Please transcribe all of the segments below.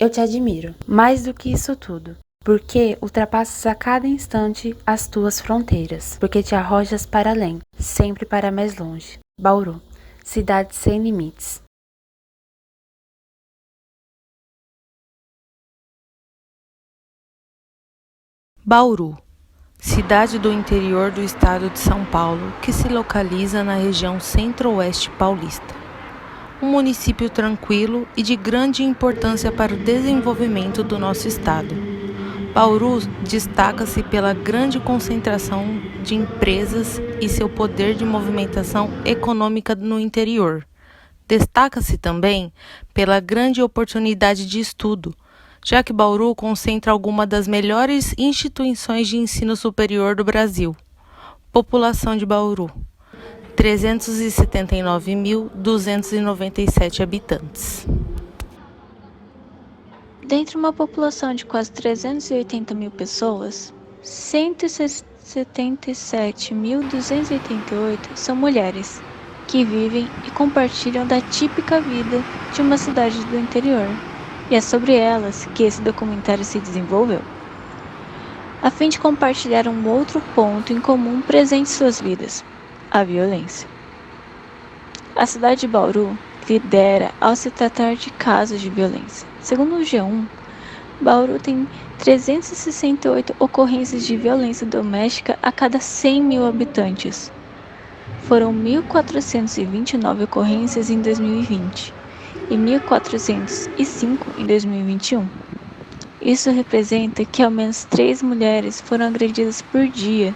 Eu te admiro, mais do que isso tudo, porque ultrapassas a cada instante as tuas fronteiras, porque te arrojas para além, sempre para mais longe. Bauru, cidade sem limites. Bauru, cidade do interior do estado de São Paulo, que se localiza na região centro-oeste paulista. Um município tranquilo e de grande importância para o desenvolvimento do nosso estado. Bauru destaca-se pela grande concentração de empresas e seu poder de movimentação econômica no interior. Destaca-se também pela grande oportunidade de estudo, já que Bauru concentra algumas das melhores instituições de ensino superior do Brasil. População de Bauru: 379.297 habitantes. Dentre uma população de quase 380 mil pessoas, 177.288 são mulheres, que vivem e compartilham da típica vida de uma cidade do interior, e é sobre elas que esse documentário se desenvolveu, a fim de compartilhar um outro ponto em comum presente em suas vidas: a violência. A cidade de Bauru lidera ao se tratar de casos de violência. Segundo o G1, Bauru tem 368 ocorrências de violência doméstica a cada 100 mil habitantes. Foram 1.429 ocorrências em 2020 e 1.405 em 2021. Isso representa que ao menos 3 mulheres foram agredidas por dia,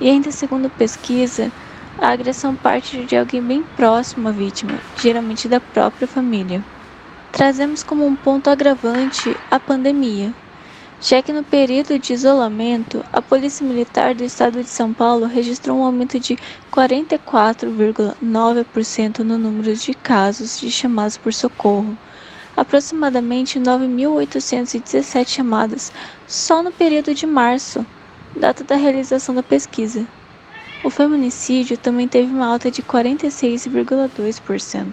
e ainda segundo pesquisa, a agressão parte de alguém bem próximo à vítima, geralmente da própria família. Trazemos como um ponto agravante a pandemia, já que no período de isolamento, a Polícia Militar do Estado de São Paulo registrou um aumento de 44,9% no número de casos de chamadas por socorro, aproximadamente 9.817 chamadas só no período de março, data da realização da pesquisa. O feminicídio também teve uma alta de 46,2%.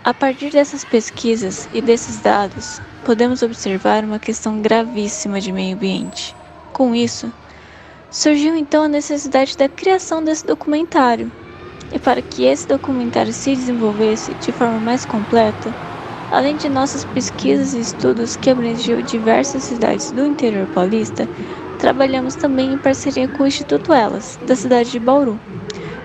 A partir dessas pesquisas e desses dados, podemos observar uma questão gravíssima de meio ambiente. Com isso, surgiu então a necessidade da criação desse documentário. E para que esse documentário se desenvolvesse de forma mais completa, além de nossas pesquisas e estudos que abrangiam diversas cidades do interior paulista, trabalhamos também em parceria com o Instituto Elas, da cidade de Bauru,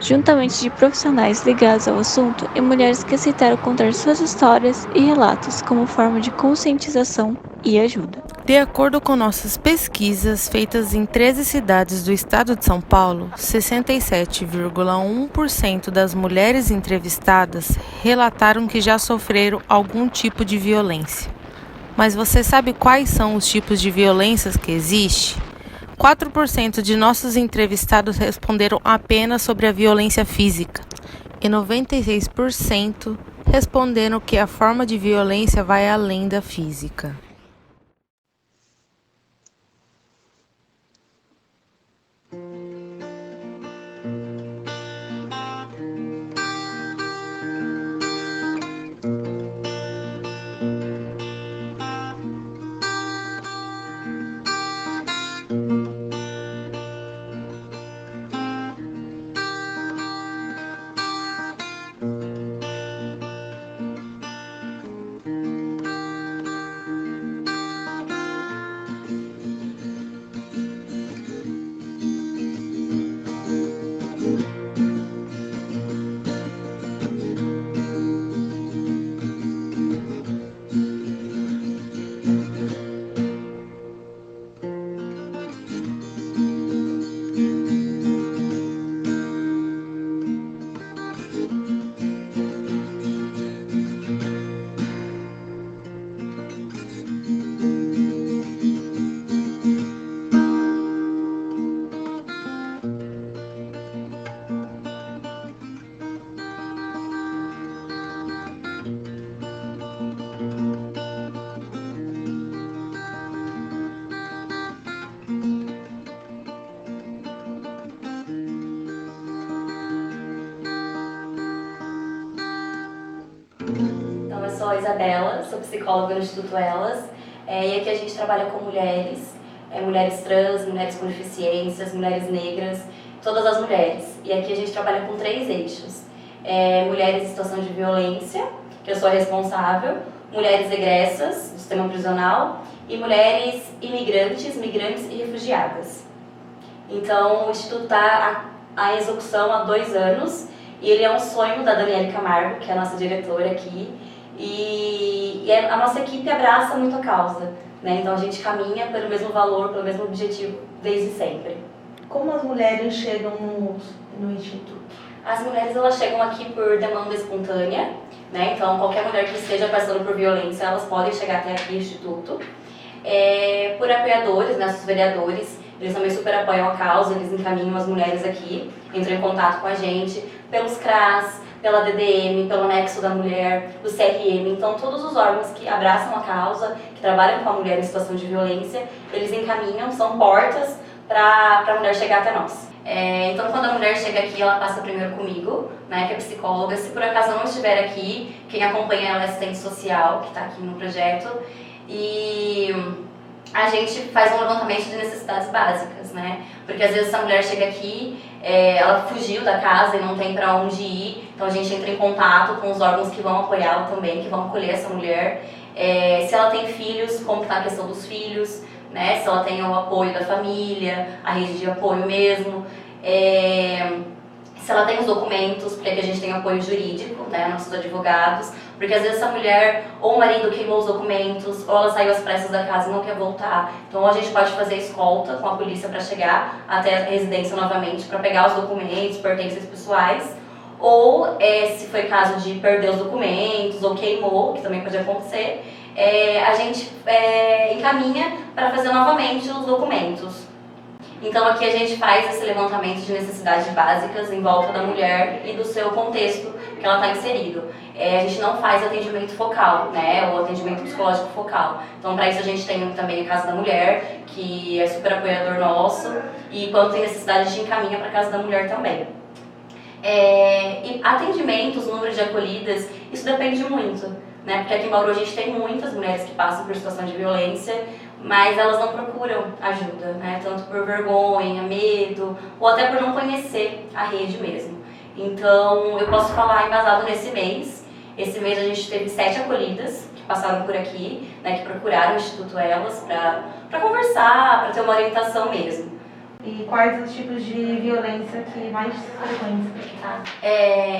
juntamente de profissionais ligados ao assunto e mulheres que aceitaram contar suas histórias e relatos como forma de conscientização e ajuda. De acordo com nossas pesquisas feitas em 13 cidades do estado de São Paulo, 67,1% das mulheres entrevistadas relataram que já sofreram algum tipo de violência. Mas você sabe quais são os tipos de violências que existem? 4% de nossos entrevistados responderam apenas sobre a violência física e 96% responderam que a forma de violência vai além da física. Isabela, sou psicóloga no Instituto Elas, e aqui a gente trabalha com mulheres, mulheres trans, mulheres com deficiências, mulheres negras, todas as mulheres. E aqui a gente trabalha com 3 eixos. Mulheres em situação de violência, que eu sou a responsável, mulheres egressas do sistema prisional e mulheres imigrantes, migrantes e refugiadas. Então o Instituto está à execução há 2 anos e ele é um sonho da Daniele Camargo, que é a nossa diretora aqui, e a nossa equipe abraça muito a causa, né? Então a gente caminha pelo mesmo valor, pelo mesmo objetivo desde sempre. Como as mulheres chegam no Instituto? As mulheres elas chegam aqui por demanda espontânea, né? Então qualquer mulher que esteja passando por violência, elas podem chegar até aqui no Instituto. Por apoiadores, né, os vereadores, eles também super apoiam a causa, eles encaminham as mulheres aqui, entram em contato com a gente, pelos CRAS, pela DDM, pelo Nexo da Mulher, do CRM, então todos os órgãos que abraçam a causa, que trabalham com a mulher em situação de violência, eles encaminham, são portas para a mulher chegar até nós. Então quando a mulher chega aqui, ela passa primeiro comigo, né, que é psicóloga. Se por acaso não estiver aqui, quem acompanha ela é assistente social, que está aqui no projeto, e a gente faz um levantamento de necessidades básicas, né? Porque às vezes essa mulher chega aqui, ela fugiu da casa e não tem para onde ir, então a gente entra em contato com os órgãos que vão apoiá-la também, que vão acolher essa mulher. Se ela tem filhos, como está a questão dos filhos, né? Se ela tem o apoio da família, a rede de apoio mesmo. Se ela tem os documentos, porque aqui a gente tem apoio jurídico, né, nossos advogados, porque às vezes essa mulher, ou o marido queimou os documentos, ou ela saiu às pressas da casa e não quer voltar. Então a gente pode fazer escolta com a polícia para chegar até a residência novamente, para pegar os documentos, pertences pessoais, ou se foi caso de perder os documentos, ou queimou, que também pode acontecer, a gente encaminha para fazer novamente os documentos. Então aqui a gente faz esse levantamento de necessidades básicas em volta da mulher e do seu contexto que ela está inserido. A gente não faz atendimento focal, né, ou atendimento psicológico focal. Então para isso a gente tem também a Casa da Mulher, que é super apoiador nosso, e quando tem necessidade a gente encaminha para a Casa da Mulher também. E atendimentos, número de acolhidas, isso depende muito, né, porque aqui em Bauru a gente tem muitas mulheres que passam por situação de violência, mas elas não procuram ajuda, né? Tanto por vergonha, medo, ou até por não conhecer a rede mesmo. Então, eu posso falar embasado nesse mês. Esse mês a gente teve 7 acolhidas que passaram por aqui, né? Que procuraram o Instituto Elas para conversar, para ter uma orientação mesmo. E quais os tipos de violência que mais frequentes?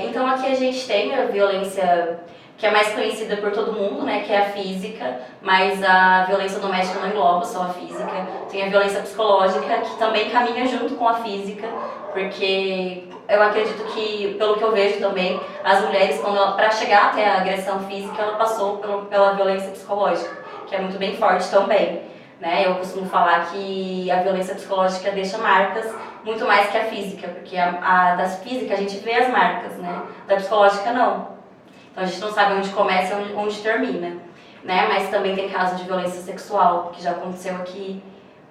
Então, aqui a gente tem a violência que é mais conhecida por todo mundo, né, que é a física, mas a violência doméstica não engloba só a física. Tem a violência psicológica, que também caminha junto com a física, porque eu acredito que, pelo que eu vejo também, as mulheres, para chegar até a agressão física, ela passou pela violência psicológica, que é muito bem forte também, né? Eu costumo falar que a violência psicológica deixa marcas muito mais que a física, porque das físicas a gente vê as marcas, né? Da psicológica não. Então a gente não sabe onde começa e onde termina, né? Mas também tem casos de violência sexual, que já aconteceu aqui,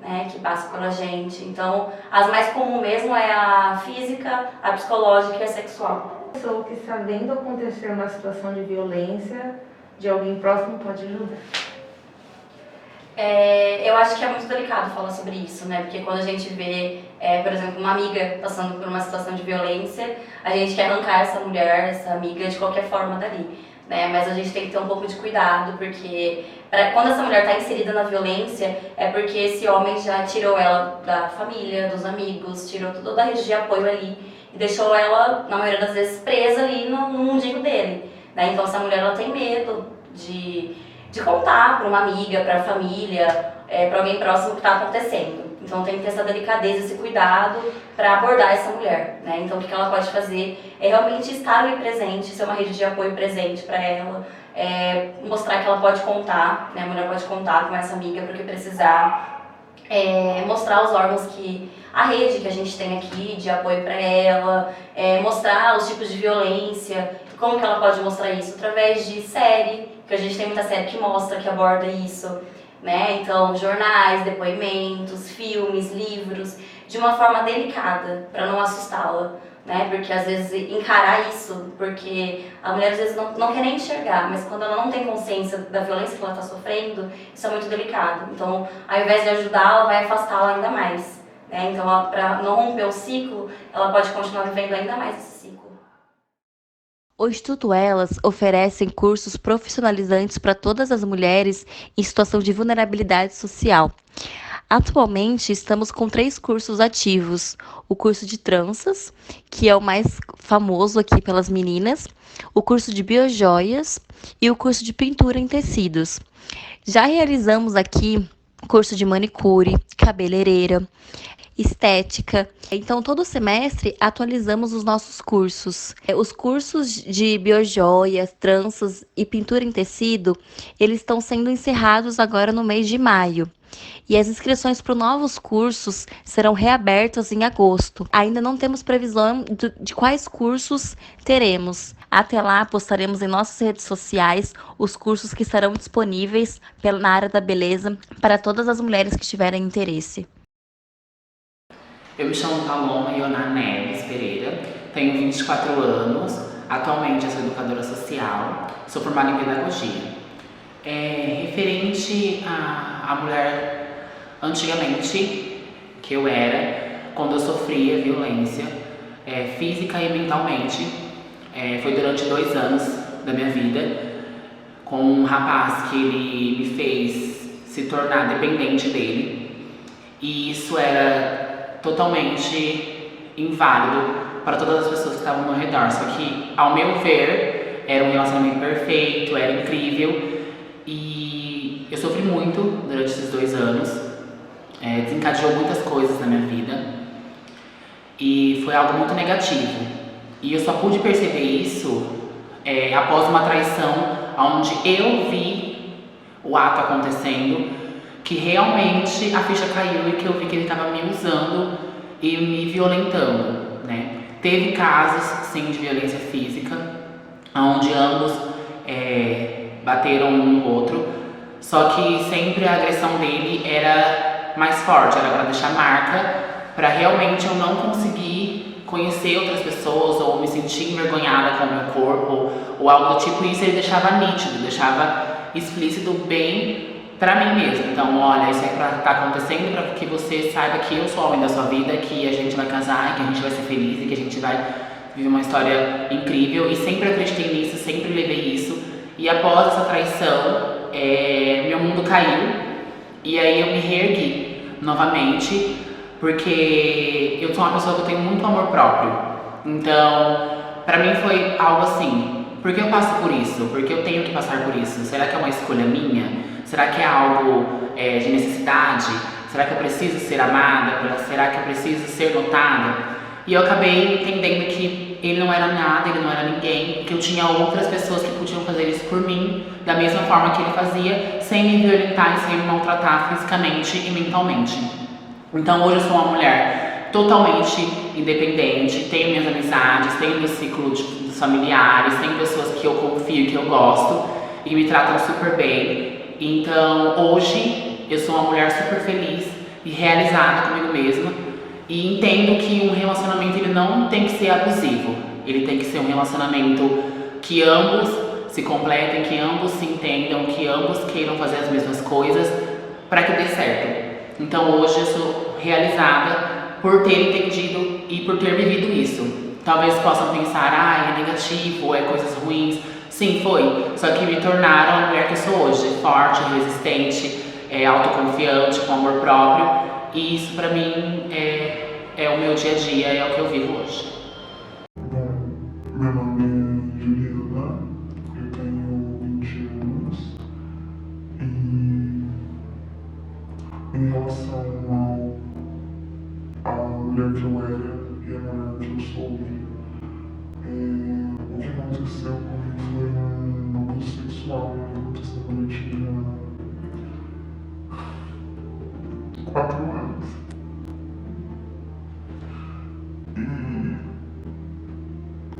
né? Que passa pela gente. Então, as mais comuns mesmo é a física, a psicológica e a sexual. A pessoa que sabendo acontecer uma situação de violência de alguém próximo pode ajudar? Eu acho que é muito delicado falar sobre isso, né? Porque quando a gente vê, por exemplo, uma amiga passando por uma situação de violência, a gente quer arrancar essa mulher, essa amiga, de qualquer forma dali, né? Mas a gente tem que ter um pouco de cuidado, porque quando essa mulher está inserida na violência, é porque esse homem já tirou ela da família, dos amigos, tirou toda a rede de apoio ali e deixou ela, na maioria das vezes, presa ali no mundinho dele, né? Então essa mulher, ela tem medo de contar para uma amiga, para a família, para alguém próximo o que está acontecendo. Então tem que ter essa delicadeza, esse cuidado para abordar essa mulher, né? Então o que ela pode fazer é realmente estar ali presente, ser uma rede de apoio presente para ela, mostrar que ela pode contar, né? A mulher pode contar com essa amiga para o que precisar, mostrar os órgãos a rede que a gente tem aqui de apoio para ela, mostrar os tipos de violência, como que ela pode mostrar isso? Através de série, que a gente tem muita série que mostra, que aborda isso, né? Então, jornais, depoimentos, filmes, livros, de uma forma delicada, para não assustá-la, né? Porque às vezes encarar isso, porque a mulher às vezes não quer nem enxergar, mas quando ela não tem consciência da violência que ela está sofrendo, isso é muito delicado. Então, ao invés de ajudar, ela vai afastá-la ainda mais, né? Então, para não romper o ciclo, ela pode continuar vivendo ainda mais esse ciclo. O Instituto Elas oferece cursos profissionalizantes para todas as mulheres em situação de vulnerabilidade social. Atualmente, estamos com 3 cursos ativos. O curso de tranças, que é o mais famoso aqui pelas meninas, o curso de biojoias e o curso de pintura em tecidos. Já realizamos aqui curso de manicure, cabeleireira, estética. Então, todo semestre atualizamos os nossos cursos. Os cursos de biojoias, tranças e pintura em tecido, eles estão sendo encerrados agora no mês de maio. E as inscrições para novos cursos serão reabertas em agosto. Ainda não temos previsão de quais cursos teremos. Até lá, postaremos em nossas redes sociais os cursos que estarão disponíveis na área da beleza para todas as mulheres que tiverem interesse. Eu me chamo Paloma Ioná Neves Pereira, tenho 24 anos, atualmente eu sou educadora social, sou formada em pedagogia. Referente à mulher antigamente, que eu era, quando eu sofria violência física e mentalmente, foi durante 2 anos da minha vida, com um rapaz que ele me fez se tornar dependente dele, e isso era totalmente inválido para todas as pessoas que estavam ao meu redor. Só que, ao meu ver, era um relacionamento perfeito, era incrível, e eu sofri muito durante esses 2 anos, desencadeou muitas coisas na minha vida, e foi algo muito negativo. E eu só pude perceber isso após uma traição, onde eu vi o ato acontecendo, que realmente a ficha caiu e que eu vi que ele estava me usando e me violentando, né? Teve casos, sim, de violência física, onde ambos bateram um no outro, só que sempre a agressão dele era mais forte, era para deixar marca, para realmente eu não conseguir conhecer outras pessoas ou me sentir envergonhada com o meu corpo ou algo do tipo. Isso ele deixava nítido, deixava explícito bem pra mim mesmo. Então, olha, isso tá acontecendo para que você saiba que eu sou o homem da sua vida, que a gente vai casar, que a gente vai ser feliz e que a gente vai viver uma história incrível. E sempre acreditei nisso, sempre levei isso. E após essa traição, meu mundo caiu. E aí eu me reergui novamente, porque eu sou uma pessoa que eu tenho muito amor próprio. Então, pra mim foi algo assim: por que eu passo por isso? Por que eu tenho que passar por isso? Será que é uma escolha minha? Será que é algo de necessidade? Será que eu preciso ser amada? Será que eu preciso ser notada? E eu acabei entendendo que ele não era nada, ele não era ninguém, que eu tinha outras pessoas que podiam fazer isso por mim, da mesma forma que ele fazia, sem me violentar e sem me maltratar fisicamente e mentalmente. Então hoje eu sou uma mulher totalmente independente, tenho minhas amizades, tenho meu ciclo dos familiares, tenho pessoas que eu confio, que eu gosto e me tratam super bem. Então hoje eu sou uma mulher super feliz e realizada comigo mesma, e entendo que um relacionamento ele não tem que ser abusivo, ele tem que ser um relacionamento que ambos se completem, que ambos se entendam, que ambos queiram fazer as mesmas coisas para que dê certo. Então hoje eu sou realizada por ter entendido e por ter vivido isso. Talvez possam pensar, é negativo, é coisas ruins. Sim, foi. Só que me tornaram a mulher que eu sou hoje. Forte, resistente, autoconfiante, com amor próprio. E isso pra mim é o meu dia a dia, é o que eu vivo hoje. Meu nome é Juliana, eu tenho 20 anos. E em relação à mulher que eu era e a mulher que eu sou hoje, o que aconteceu comigo foi um abuso sexual, que aconteceu quando eu tinha 4 anos. E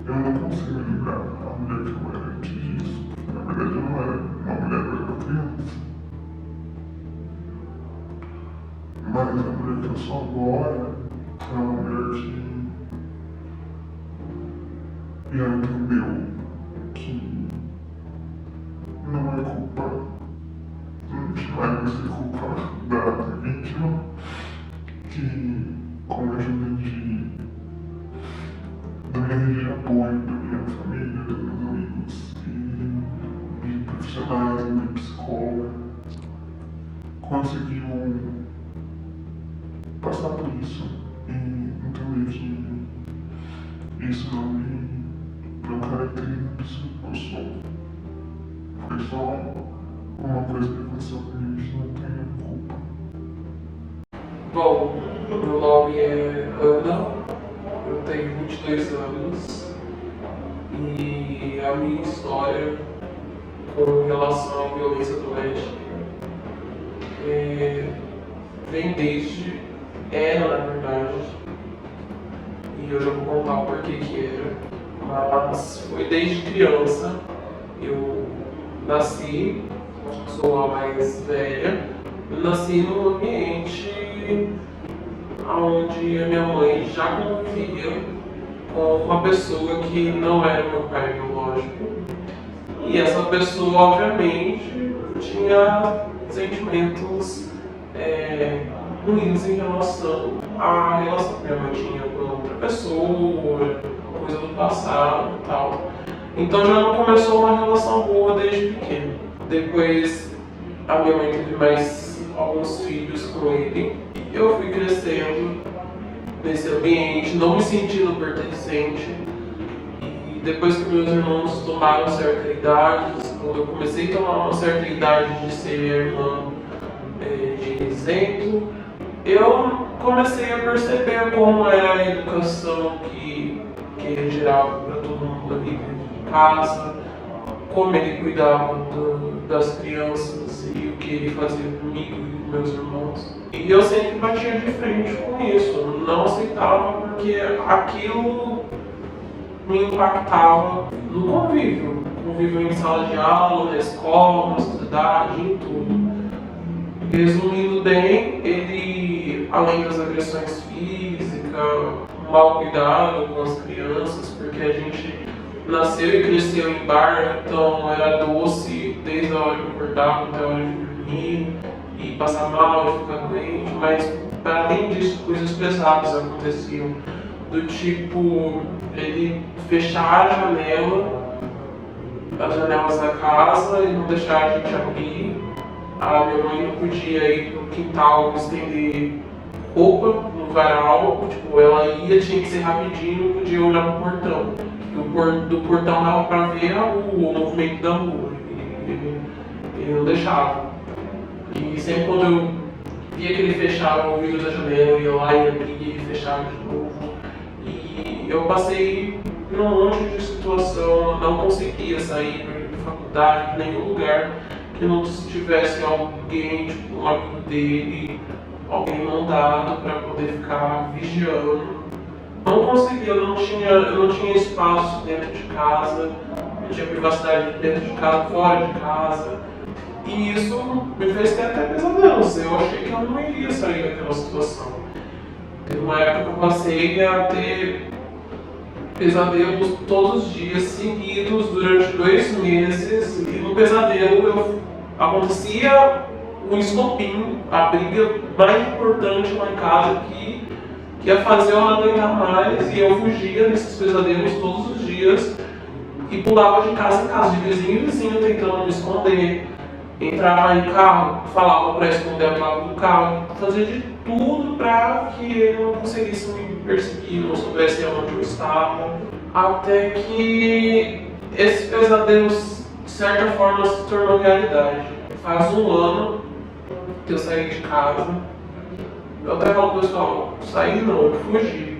eu não consigo lembrar a mulher que eu era antes disso, porque na verdade eu não era uma mulher, eu era uma criança. Mas a mulher que eu sou agora é uma mulher que e ela entendeu que não é culpa, não vai ser culpa da vítima, que com a ajuda da minha rede de apoio, da minha família, dos meus amigos e de profissionais, da minha psicóloga, conseguiu passar por isso e entender que isso não caracteriza a pessoa que eu sou. Foi só uma coisa que aconteceu comigo que não tem culpa. Bom, meu nome é Ana, eu tenho 22 anos e a minha história com relação à violência doméstica vem desde, era na verdade, e eu já vou contar o porquê que era, mas foi desde criança. Eu nasci, sou a mais velha, eu nasci num ambiente onde a minha mãe já convivia com uma pessoa que não era meu pai biológico. E essa pessoa, obviamente, tinha sentimentos ruins em relação à relação que minha mãe tinha com outra pessoa, coisa do passado e tal. Então já não começou uma relação boa desde pequeno. Depois a minha mãe teve mais alguns filhos com ele. Eu fui crescendo nesse ambiente, não me sentindo pertencente. E depois que meus irmãos tomaram certa idade, quando eu comecei a tomar uma certa idade de ser irmã de isento, eu comecei a perceber como era a educação que ele gerava para todo mundo ali dentro de casa, como ele cuidava das crianças e o que ele fazia comigo e com meus irmãos. E eu sempre batia de frente com isso, não aceitava porque aquilo me impactava no convívio em sala de aula, na escola, na sociedade, em tudo. Resumindo bem, ele, além das agressões físicas, mau cuidado com as crianças, porque a gente nasceu e cresceu em bar, então era doce desde a hora de acordar até a hora de dormir, e passar mal, e ficar doente, mas para além disso, coisas pesadas aconteciam, do tipo, ele fechar as janelas da casa e não deixar a gente abrir. A minha mãe não podia ir pro quintal estender roupa no varal, tipo, ela ia, tinha que ser rapidinho, não podia olhar pro portão. Do portão dava pra ver o movimento da rua, ele não deixava. E sempre quando eu via que ele fechava o vidro da janela, eu ia lá e abria e fechava de novo. E eu passei por um monte de situação, não conseguia sair da faculdade, em nenhum lugar que não tivesse alguém, tipo, um amigo dele, alguém mandado para poder ficar vigiando. Não conseguia, eu não tinha espaço dentro de casa, não tinha privacidade dentro de casa, fora de casa. E isso me fez ter até pesadelos. Eu achei que eu não iria sair daquela situação. Teve uma época que eu passei a ter pesadelos todos os dias seguidos durante 2 meses, e no pesadelo acontecia um estopim, a briga mais importante lá em casa que ia fazer eu não aguentar mais, e eu fugia desses pesadelos todos os dias e pulava de casa em casa, de vizinho em vizinho, tentando me esconder. Entrava em carro, falava para esconder a placa do carro, fazia de tudo para que ele não conseguisse me perseguir, não soubesse onde eu estava. Até que esse pesadelo, de certa forma, se tornou realidade. Faz 1 ano que eu saí de casa. Eu até falo pro pessoal, saí não, eu fugi.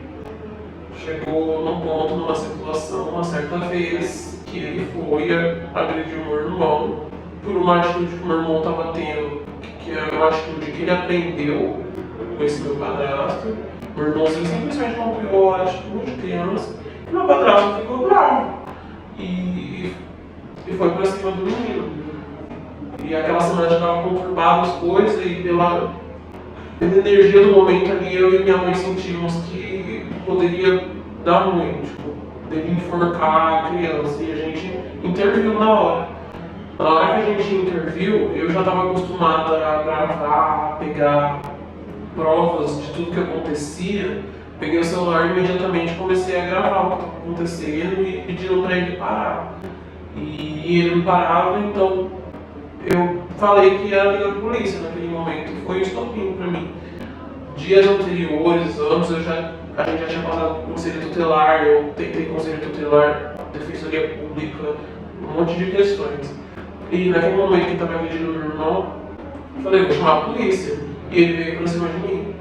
Chegou num ponto, numa situação, uma certa vez, que ele foi agredir o meu irmão por uma atitude que o meu irmão estava tendo, que é uma atitude que ele aprendeu com esse meu padrasto. Meu irmãozinho simplesmente não pegou a atitude de criança e meu padrasto ficou bravo e foi pra cima do menino. E aquela semana já estava conturbada as coisas, e pela energia do momento ali, eu e minha mãe sentimos que poderia dar ruim. Tipo, dele enforcar a criança e a gente interviu na hora. Na hora que a gente interviu, eu já estava acostumada a gravar, a pegar provas de tudo que acontecia. Peguei o celular e imediatamente comecei a gravar o que estava acontecendo e pediram para ele parar. E ele não parava, então eu falei que ia ligar para a polícia naquele momento. Foi um estopim para mim. Dias anteriores, anos, a gente já tinha passado por conselho tutelar, eu tentei conselho tutelar, defensoria pública, um monte de questões. E naquele momento que estava agredindo meu irmão, eu falei, vou chamar a polícia. E ele veio pra cima de mim.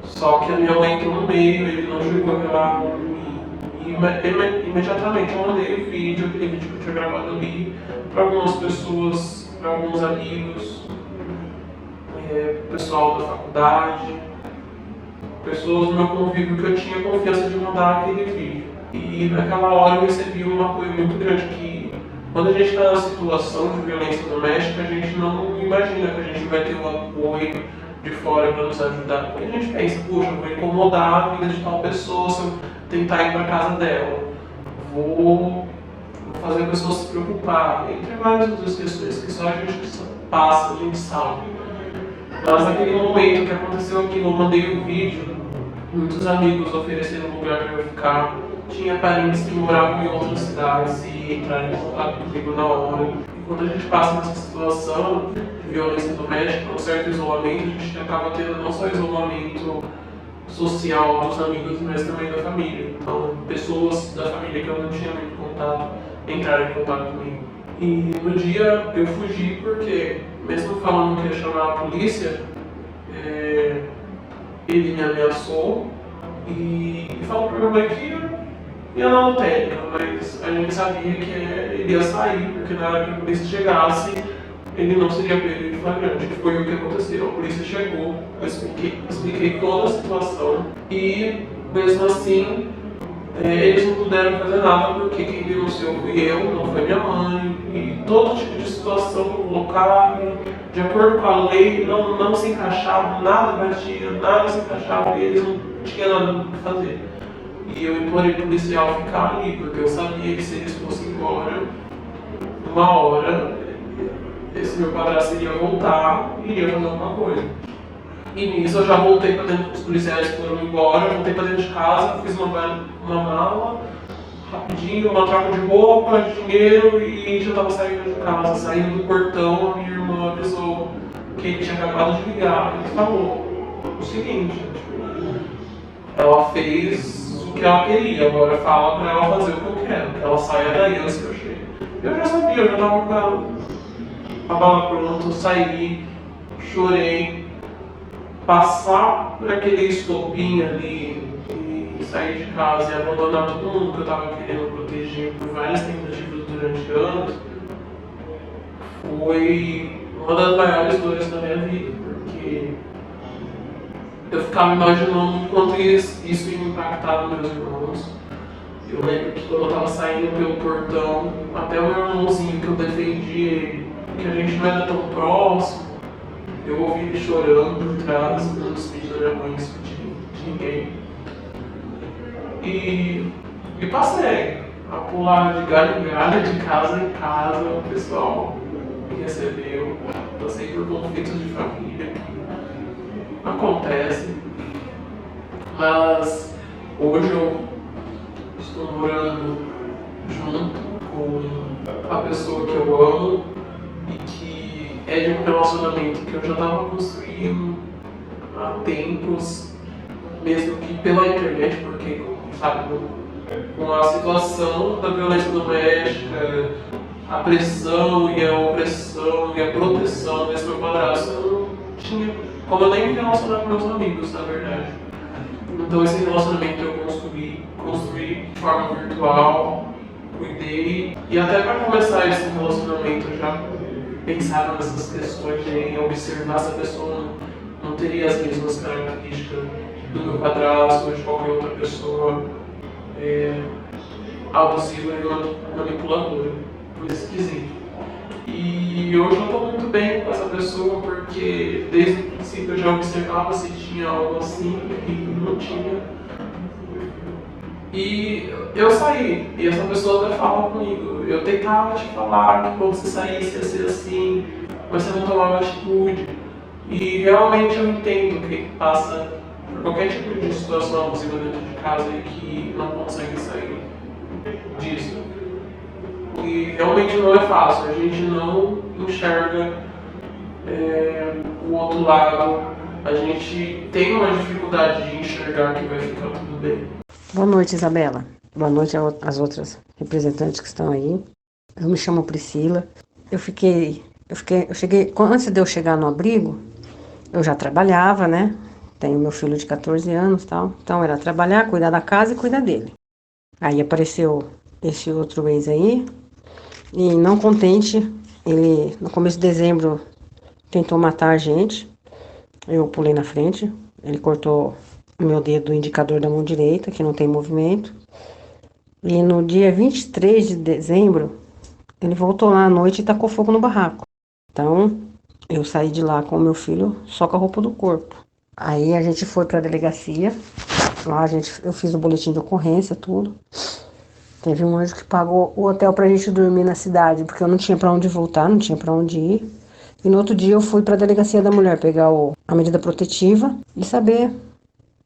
Só que a minha mãe entrou no meio, ele não jogou aquela mão em mim. E imediatamente eu mandei o vídeo, aquele vídeo que eu tinha gravado ali, para algumas pessoas, para alguns amigos, pessoal da faculdade, pessoas do meu convívio que eu tinha confiança de mandar aquele vídeo. E naquela hora eu recebi um apoio muito grande que quando a gente está na situação de violência doméstica, a gente não imagina que a gente vai ter um apoio de fora para nos ajudar. Porque a gente pensa, puxa, eu vou incomodar a vida de tal pessoa se eu tentar ir para casa dela. Vou fazer a pessoa se preocupar. Entre várias outras questões que só a gente passa, a gente sabe. Mas naquele momento que aconteceu aquilo, eu mandei o vídeo, muitos amigos ofereceram um lugar para eu ficar. Tinha parentes que moravam em outras cidades e entraram em contato comigo na hora. E quando a gente passa nessa situação de violência doméstica, um certo isolamento, a gente acaba tendo não só isolamento social dos amigos, mas também da família. Então, pessoas da família que eu não tinha muito contato entraram em contato comigo. E no dia eu fugi porque, mesmo falando que ia chamar a polícia, ele me ameaçou e falou pra minha mãe que ia na lotérica, mas a gente sabia que ele ia sair, porque na hora que a polícia chegasse, ele não seria pego de flagrante. Foi o que aconteceu. A polícia chegou, eu expliquei toda a situação e, mesmo assim, eles não puderam fazer nada porque quem denunciou fui eu, não foi minha mãe. E todo tipo de situação que colocaram, de acordo com a lei, não se encaixava, nada batia, nada se encaixava e eles não tinham nada para fazer. E eu implorei pro policial ficar ali, porque eu sabia que se eles fossem embora, uma hora, esse meu padrasto iria voltar e iria fazer alguma coisa. E nisso eu já voltei para dentro dos policiais que foram embora, voltei para dentro de casa, fiz uma mala, rapidinho, uma troca de roupa, de dinheiro e já estava saindo de casa. Saindo do portão, a minha irmã avisou que ele tinha acabado de ligar e falou o seguinte, ela fez o que ela queria, agora fala para ela fazer o que eu quero, que ela saia daí antes que eu chegue. Eu já sabia, eu já estava com a bala pronta, saí, chorei, passar por aquele estopim ali e sair de casa e abandonar todo mundo que eu estava querendo proteger por várias tentativas durante anos, foi uma das maiores dores da minha vida, porque eu ficava imaginando o quanto isso ia impactar nos meus irmãos. Eu lembro que quando eu estava saindo pelo portão, até o meu irmãozinho que eu defendi ele, que a gente não era tão próximo, eu ouvi ele chorando por trás, não despedi da minha mãe, despedi de ninguém. E passei a pular de galho em galho, de casa em casa, o pessoal me recebeu. Passei por conflitos de família que acontecem, mas hoje eu estou morando junto com a pessoa que eu amo e que é de um relacionamento que eu já estava construindo há tempos, mesmo que pela internet, porque, sabe, com a situação da violência doméstica, a pressão e a opressão e a proteção desse meu padrasto, eu não tinha como eu nem me relacionar com meus amigos, na verdade. Então esse relacionamento eu construí de forma virtual, cuidei, e até para começar esse relacionamento eu já pensava nessas questões de observar se a pessoa não teria as mesmas características do meu padrasto ou de qualquer outra pessoa abusiva e manipuladora, por esse quesito. E hoje eu estou muito bem com essa pessoa porque desde o princípio eu já observava se tinha algo assim e não tinha. E eu saí, e essa pessoa até fala comigo, eu tentava te falar que quando você saísse ia ser assim, mas você não tomava atitude. E realmente eu entendo quem passa por qualquer tipo de situação abusiva dentro de casa e que não consegue sair disso. E realmente não é fácil, a gente não enxerga o outro lado, a gente tem uma dificuldade de enxergar que vai ficar tudo bem. Boa noite, Isabela. Boa noite às outras representantes que estão aí. Eu me chamo Priscila. Eu cheguei, antes de eu chegar no abrigo, eu já trabalhava, né? Tenho meu filho de 14 anos e tal. Então era trabalhar, cuidar da casa e cuidar dele. Aí apareceu esse outro ex aí. E não contente, ele no começo de dezembro tentou matar a gente. Eu pulei na frente. Ele cortou o meu dedo indicador da mão direita, que não tem movimento. E no dia 23 de dezembro, ele voltou lá à noite e tacou fogo no barraco. Então, eu saí de lá com o meu filho só com a roupa do corpo. Aí a gente foi para a delegacia. Lá eu fiz o boletim de ocorrência, tudo. Teve um anjo que pagou o hotel pra gente dormir na cidade, porque eu não tinha para onde voltar, não tinha para onde ir. E no outro dia eu fui para a delegacia da mulher pegar a medida protetiva e saber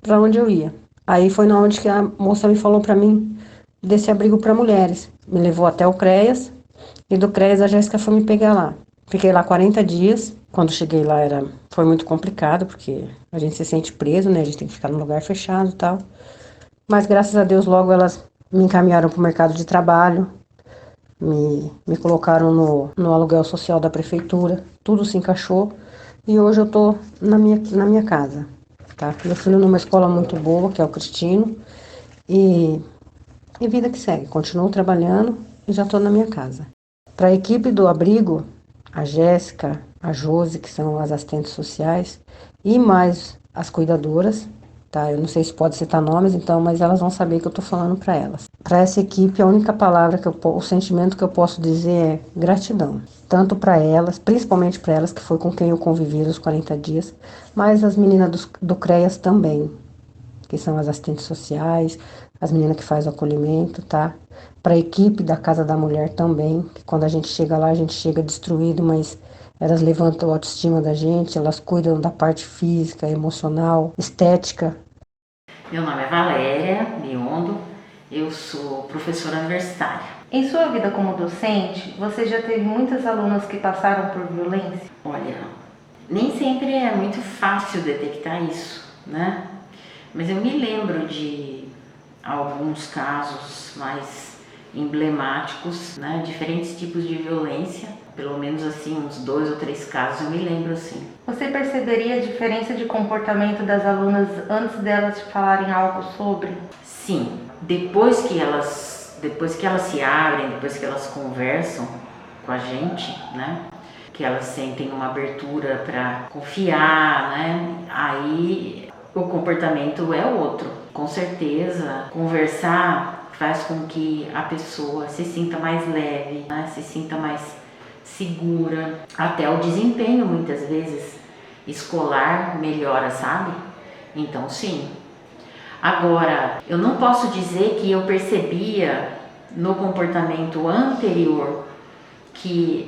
para onde eu ia. Aí foi na onde que a moça me falou para mim desse abrigo para mulheres. Me levou até o CREAS e do CREAS a Jéssica foi me pegar lá. Fiquei lá 40 dias. Quando cheguei lá foi muito complicado, porque a gente se sente preso, né? A gente tem que ficar num lugar fechado e tal. Mas graças a Deus logo elas me encaminharam para o mercado de trabalho, me colocaram no aluguel social da prefeitura, tudo se encaixou e hoje eu tô na minha casa, tá? Meu filho numa escola muito boa, que é o Cristino, e vida que segue, continuo trabalhando e já tô na minha casa. Para a equipe do abrigo, a Jéssica, a Josi, que são as assistentes sociais, e mais as cuidadoras, tá? Eu não sei se pode citar nomes, então, mas elas vão saber que eu tô falando para elas. Para essa equipe, a única palavra o sentimento que eu posso dizer é gratidão. Tanto para elas, principalmente para elas, que foi com quem eu convivi os 40 dias, mas as meninas do CREAS também, que são as assistentes sociais, as meninas que fazem o acolhimento, tá? Para a equipe da Casa da Mulher também, que quando a gente chega lá, a gente chega destruído, mas elas levantam a autoestima da gente, elas cuidam da parte física, emocional, estética. Meu nome é Valéria Biondo, eu sou professora universitária. Em sua vida como docente, você já teve muitas alunas que passaram por violência? Olha, nem sempre é muito fácil detectar isso, né? Mas eu me lembro de alguns casos mais emblemáticos, né? Diferentes tipos de violência, pelo menos assim, uns 2 ou 3 casos eu me lembro assim. Você perceberia a diferença de comportamento das alunas antes delas te falarem algo sobre? Sim, depois que elas se abrem, depois que elas conversam com a gente, né? Que elas sentem uma abertura para confiar, né? Aí o comportamento é outro. Com certeza, conversar faz com que a pessoa se sinta mais leve, né? Se sinta mais segura. Até o desempenho, muitas vezes, escolar melhora, sabe? Então, sim. Agora, eu não posso dizer que eu percebia no comportamento anterior que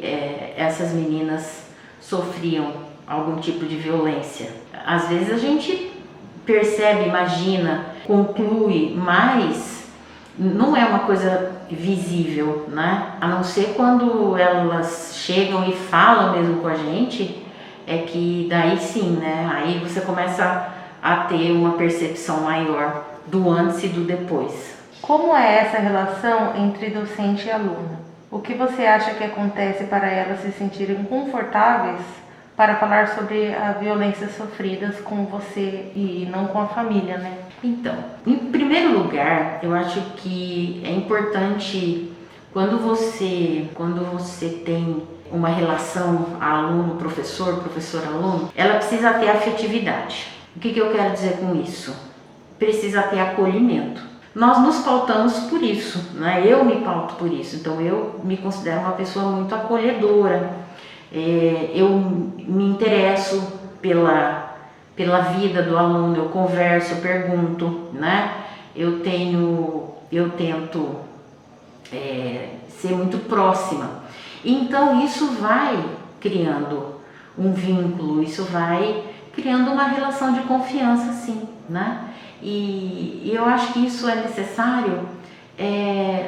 essas meninas sofriam algum tipo de violência. Às vezes a gente percebe, imagina, conclui, mas não é uma coisa visível, né? A não ser quando elas chegam e falam mesmo com a gente, é que daí sim, né? Aí você começa a ter uma percepção maior do antes e do depois. Como é essa relação entre docente e aluna? O que você acha que acontece para elas se sentirem confortáveis para falar sobre a violência sofridas com você e não com a família, né? Então, em primeiro lugar, eu acho que é importante quando você tem uma relação aluno-professor, professor-aluno, ela precisa ter afetividade. O que eu quero dizer com isso? Precisa ter acolhimento. Nós nos pautamos por isso, né? Eu me pauto por isso, então eu me considero uma pessoa muito acolhedora. Eu me interesso pela vida do aluno, eu converso, eu pergunto, né? eu tento ser muito próxima. Então isso vai criando um vínculo, isso vai criando uma relação de confiança, sim, né? E eu acho que isso é necessário,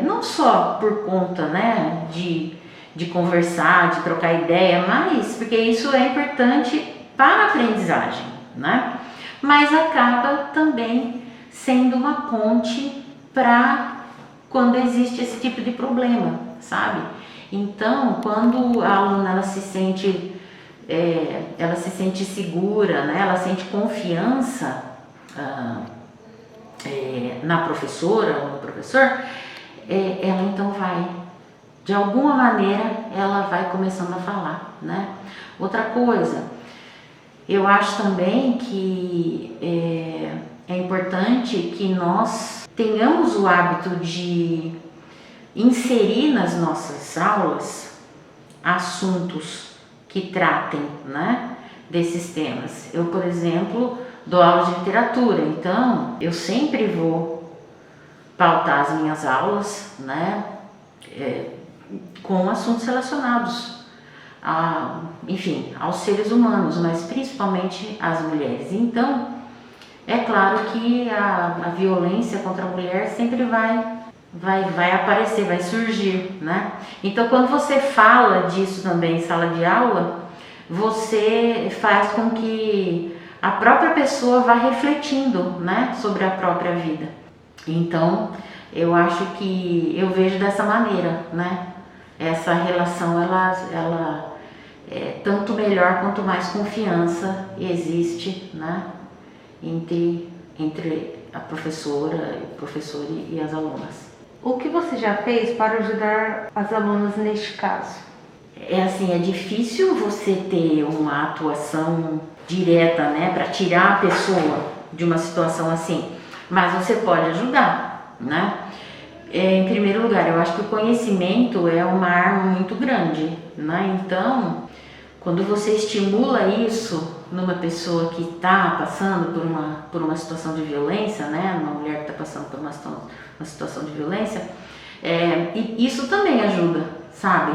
não só por conta, né, de conversar, de trocar ideia, mas porque isso é importante para a aprendizagem, né? Mas acaba também sendo uma ponte para quando existe esse tipo de problema, sabe? Então, quando a aluna ela se sente segura, né? Ela sente confiança na professora ou no professor, ela então vai, de alguma maneira, ela vai começando a falar, né? Outra coisa, eu acho também que é importante que nós tenhamos o hábito de inserir nas nossas aulas assuntos que tratem, né, desses temas. Eu, por exemplo, dou aula de literatura, então eu sempre vou pautar as minhas aulas, né, com assuntos relacionados enfim, aos seres humanos, mas principalmente às mulheres. Então, é claro que a violência contra a mulher sempre vai aparecer, vai surgir, né? Então, quando você fala disso também em sala de aula, você faz com que a própria pessoa vá refletindo, né, sobre a própria vida. Então, eu acho que eu vejo dessa maneira, né? Essa relação, ela é tanto melhor quanto mais confiança existe, né, entre a professora, o professor e as alunas. O que você já fez para ajudar as alunas neste caso? É difícil você ter uma atuação direta, né, para tirar a pessoa de uma situação assim, mas você pode ajudar, né? Em primeiro lugar, eu acho que o conhecimento é uma arma muito grande, né? Então, quando você estimula isso numa pessoa que está passando por uma situação de violência, né? Uma mulher que está passando por uma situação de violência, e isso também ajuda, sabe?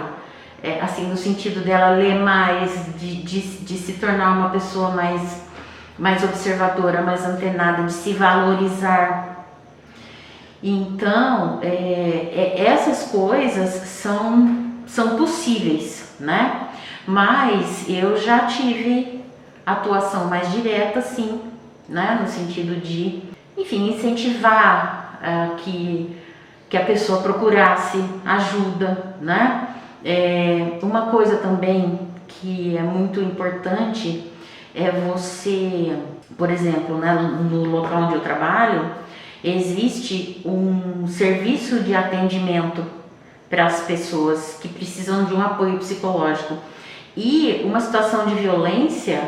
Assim, no sentido dela ler mais, de se tornar uma pessoa mais observadora, mais antenada, de se valorizar. Então, essas coisas são possíveis, né? Mas eu já tive atuação mais direta, sim, né? No sentido de, enfim, incentivar que a pessoa procurasse ajuda, né? Uma coisa também que é muito importante é você, por exemplo, né, no local onde eu trabalho, existe um serviço de atendimento para as pessoas que precisam de um apoio psicológico. E uma situação de violência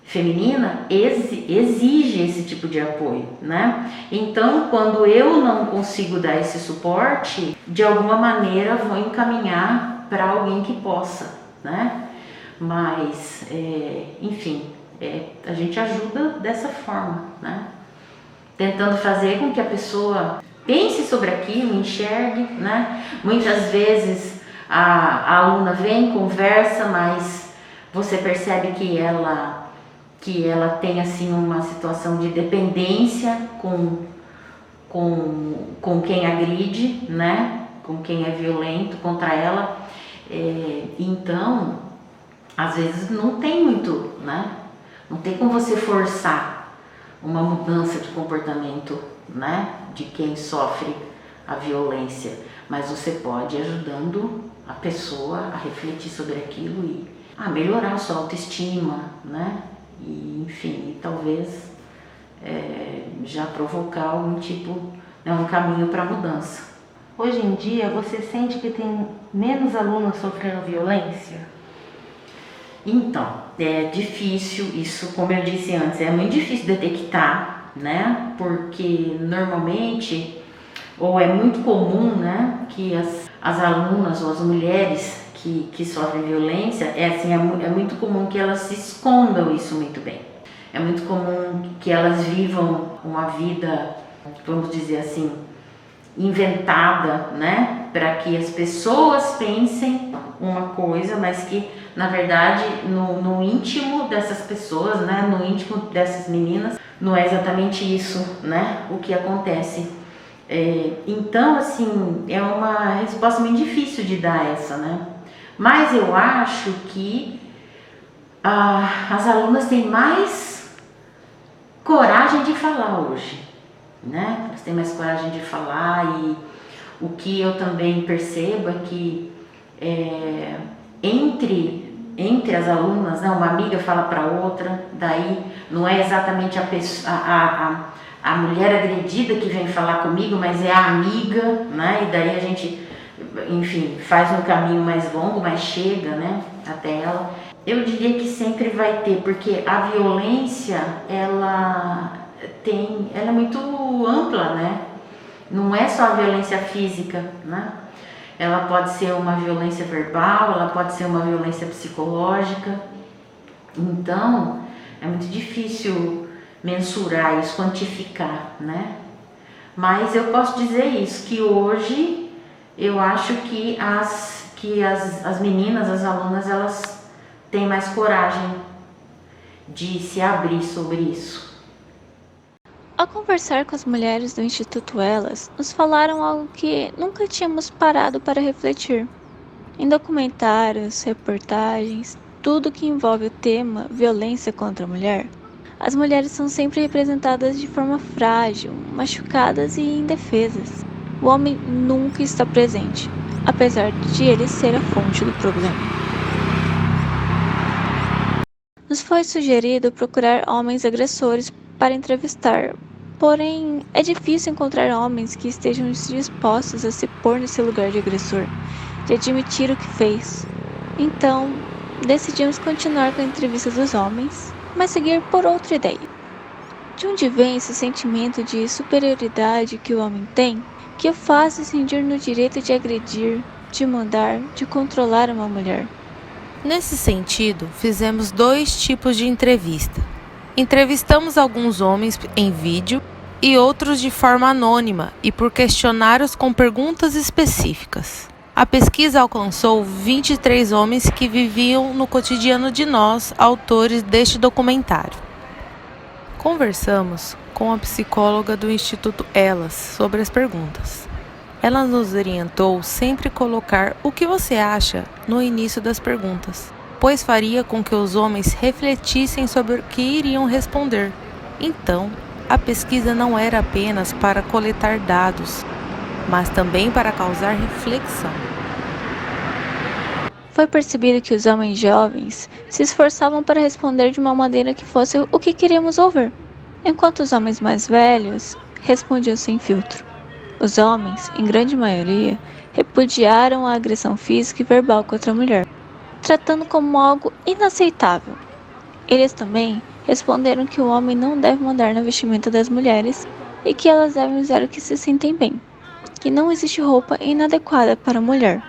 feminina exige esse tipo de apoio, né? Então, quando eu não consigo dar esse suporte, de alguma maneira vou encaminhar para alguém que possa, né? Mas, enfim, a gente ajuda dessa forma, né? Tentando fazer com que a pessoa pense sobre aquilo, enxergue, né? Muitas vezes a aluna vem, conversa, mas você percebe que ela tem assim uma situação de dependência com quem agride, né? Com quem é violento contra ela. Então, às vezes não tem muito, né? Não tem como você forçar uma mudança de comportamento, né, de quem sofre a violência, mas você pode ir ajudando a pessoa a refletir sobre aquilo e a melhorar a sua autoestima, né, e enfim, talvez já provocar algum tipo, né, um caminho para mudança. Hoje em dia, você sente que tem menos alunos sofrendo violência? Então, é difícil isso, como eu disse antes, é muito difícil detectar, né? Porque normalmente, ou é muito comum, né, que as alunas ou as mulheres que sofrem violência, é muito comum que elas se escondam isso muito bem. É muito comum que elas vivam uma vida vamos dizer assim, inventada, né, para que as pessoas pensem uma coisa, mas que na verdade no íntimo dessas pessoas, né, no íntimo dessas meninas, não é exatamente isso, né, o que acontece. Então, assim, é uma resposta meio difícil de dar essa, né, mas eu acho que as alunas têm mais coragem de falar hoje, né? Elas têm mais coragem de falar, e o que eu também percebo é que entre as alunas, né, uma amiga fala para outra, daí não é exatamente a mulher agredida que vem falar comigo, mas é a amiga, né? E daí a gente, enfim, faz um caminho mais longo, mas chega, né, até ela. Eu diria que sempre vai ter, porque a violência, ela é muito ampla, né? Não é só a violência física, né? Ela pode ser uma violência verbal, ela pode ser uma violência psicológica. Então, é muito difícil mensurar isso, quantificar, né? Mas eu posso dizer isso, que hoje eu acho que as meninas, as alunas, elas têm mais coragem de se abrir sobre isso. Ao conversar com as mulheres do Instituto Elas, nos falaram algo que nunca tínhamos parado para refletir. Em documentários, reportagens, tudo que envolve o tema violência contra a mulher, as mulheres são sempre representadas de forma frágil, machucadas e indefesas. O homem nunca está presente, apesar de ele ser a fonte do problema. Nos foi sugerido procurar homens agressores para entrevistar, porém é difícil encontrar homens que estejam dispostos a se pôr nesse lugar de agressor, de admitir o que fez. Então, decidimos continuar com a entrevista dos homens, mas seguir por outra ideia. De onde vem esse sentimento de superioridade que o homem tem, que o faz se sentir no direito de agredir, de mandar, de controlar uma mulher? Nesse sentido, fizemos 2 tipos de entrevista. Entrevistamos alguns homens em vídeo e outros de forma anônima e por questionários com perguntas específicas. A pesquisa alcançou 23 homens que viviam no cotidiano de nós, autores deste documentário. Conversamos com a psicóloga do Instituto Elas sobre as perguntas. Ela nos orientou sempre colocar o que você acha no início das perguntas, pois faria com que os homens refletissem sobre o que iriam responder. Então, a pesquisa não era apenas para coletar dados, mas também para causar reflexão. Foi percebido que os homens jovens se esforçavam para responder de uma maneira que fosse o que queríamos ouvir, enquanto os homens mais velhos respondiam sem filtro. Os homens, em grande maioria, repudiaram a agressão física e verbal contra a mulher, tratando como algo inaceitável. Eles também responderam que o homem não deve mandar na vestimenta das mulheres e que elas devem usar o que se sentem bem, que não existe roupa inadequada para a mulher.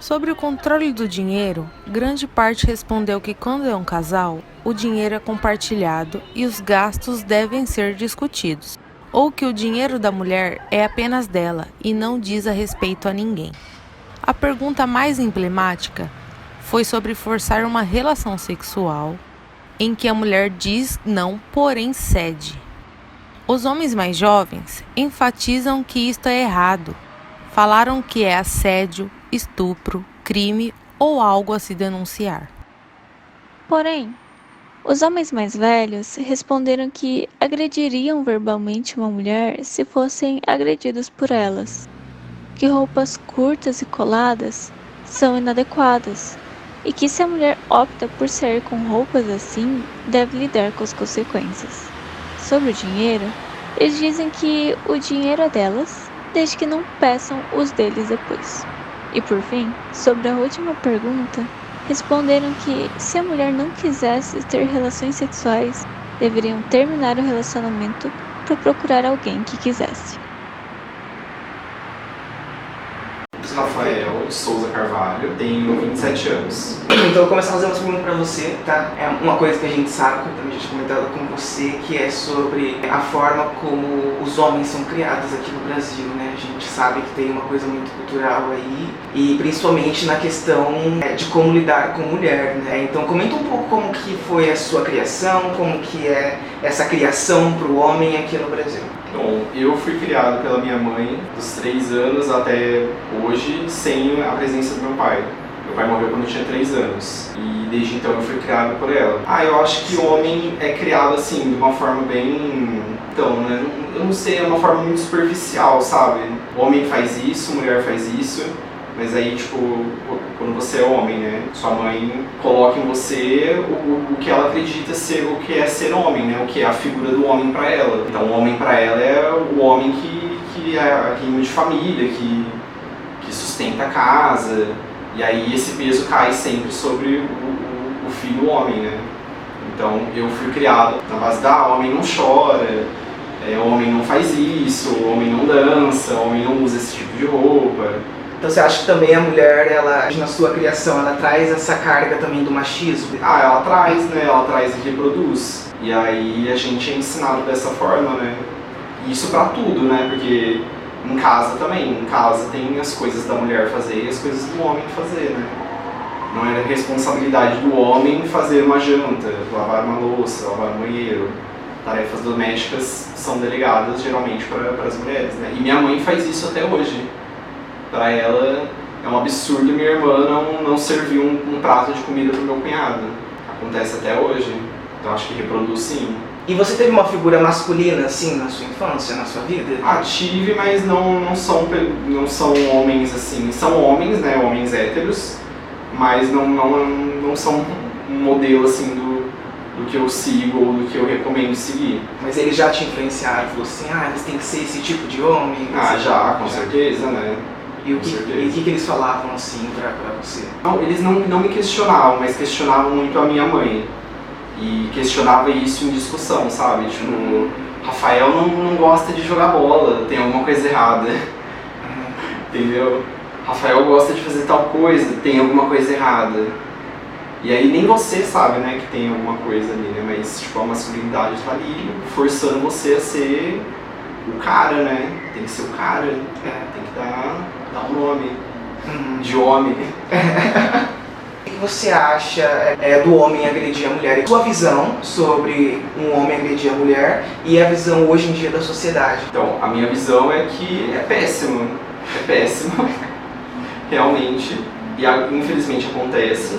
Sobre o controle do dinheiro, grande parte respondeu que quando é um casal, o dinheiro é compartilhado e os gastos devem ser discutidos, ou que o dinheiro da mulher é apenas dela e não diz a respeito a ninguém. A pergunta mais emblemática foi sobre forçar uma relação sexual em que a mulher diz não, porém cede. Os homens mais jovens enfatizam que isto é errado. Falaram que é assédio, estupro, crime ou algo a se denunciar. Porém, os homens mais velhos responderam que agrediriam verbalmente uma mulher se fossem agredidos por elas, que roupas curtas e coladas são inadequadas e que se a mulher opta por sair com roupas assim, deve lidar com as consequências. Sobre o dinheiro, eles dizem que o dinheiro é delas, desde que não peçam os deles depois. E por fim, sobre a última pergunta, responderam que se a mulher não quisesse ter relações sexuais, deveriam terminar o relacionamento para procurar alguém que quisesse. Rafael, de Souza Carvalho, tenho 27 anos. Então eu vou começar a fazer umas perguntas pra você, tá? É uma coisa que a gente sabe, que eu também já tinha comentado com você, que é sobre a forma como os homens são criados aqui no Brasil, né? A gente sabe que tem uma coisa muito cultural aí, e principalmente na questão de como lidar com mulher, né? Então comenta um pouco como que foi a sua criação, como que é essa criação pro homem aqui no Brasil. Bom, eu fui criado pela minha mãe dos 3 anos até hoje sem a presença do meu pai. Meu pai morreu quando eu tinha 3 anos e desde então eu fui criado por ela. Eu acho que o homem é criado assim, de uma forma bem... Então, né, eu não sei, é uma forma muito superficial, sabe? O homem faz isso, a mulher faz isso, mas aí, tipo, quando você é homem, né? Sua mãe coloca em você o que ela acredita ser, o que é ser homem, né? O que é a figura do homem pra ela. Então, o homem pra ela é o homem que é rimo de família, que sustenta a casa. E aí, esse peso cai sempre sobre o filho homem, né? Então, eu fui criado na base da homem não chora, o homem não faz isso, o homem não dança, o homem não usa esse tipo de roupa. Então você acha que também a mulher, ela, na sua criação, ela traz essa carga também do machismo? Ela traz, né? Ela traz e reproduz. E aí a gente é ensinado dessa forma, né? Isso pra tudo, né? Porque em casa também, em casa tem as coisas da mulher fazer e as coisas do homem fazer, né? Não é responsabilidade do homem fazer uma janta, lavar uma louça, lavar um banheiro. Tarefas domésticas são delegadas geralmente para as mulheres, né? E minha mãe faz isso até hoje. Para ela é um absurdo minha irmã não servir um prato de comida pro meu cunhado. Acontece até hoje. Então acho que reproduz sim. E você teve uma figura masculina assim na sua infância, na sua vida? Tive, mas não são homens assim. São homens, né? Homens héteros, mas não são um modelo assim do que eu sigo ou do que eu recomendo seguir. Mas eles já te influenciaram? Falou assim, eles têm que ser esse tipo de homem? Já, com certeza, né? E o que eles falavam assim pra você? Não, eles não me questionavam, mas questionavam muito a minha mãe. E questionava isso em discussão, sabe? Tipo, Rafael não gosta de jogar bola, tem alguma coisa errada. Entendeu? Rafael gosta de fazer tal coisa, tem alguma coisa errada. E aí nem você sabe, né, que tem alguma coisa ali, né? Mas tipo, a masculinidade tá ali forçando você a ser o cara, né? Tem que ser o cara, tem que dar um nome de homem. O que você acha do homem agredir a mulher? E sua visão sobre um homem agredir a mulher e a visão hoje em dia da sociedade? Então, a minha visão é que é péssimo. Realmente. E infelizmente acontece.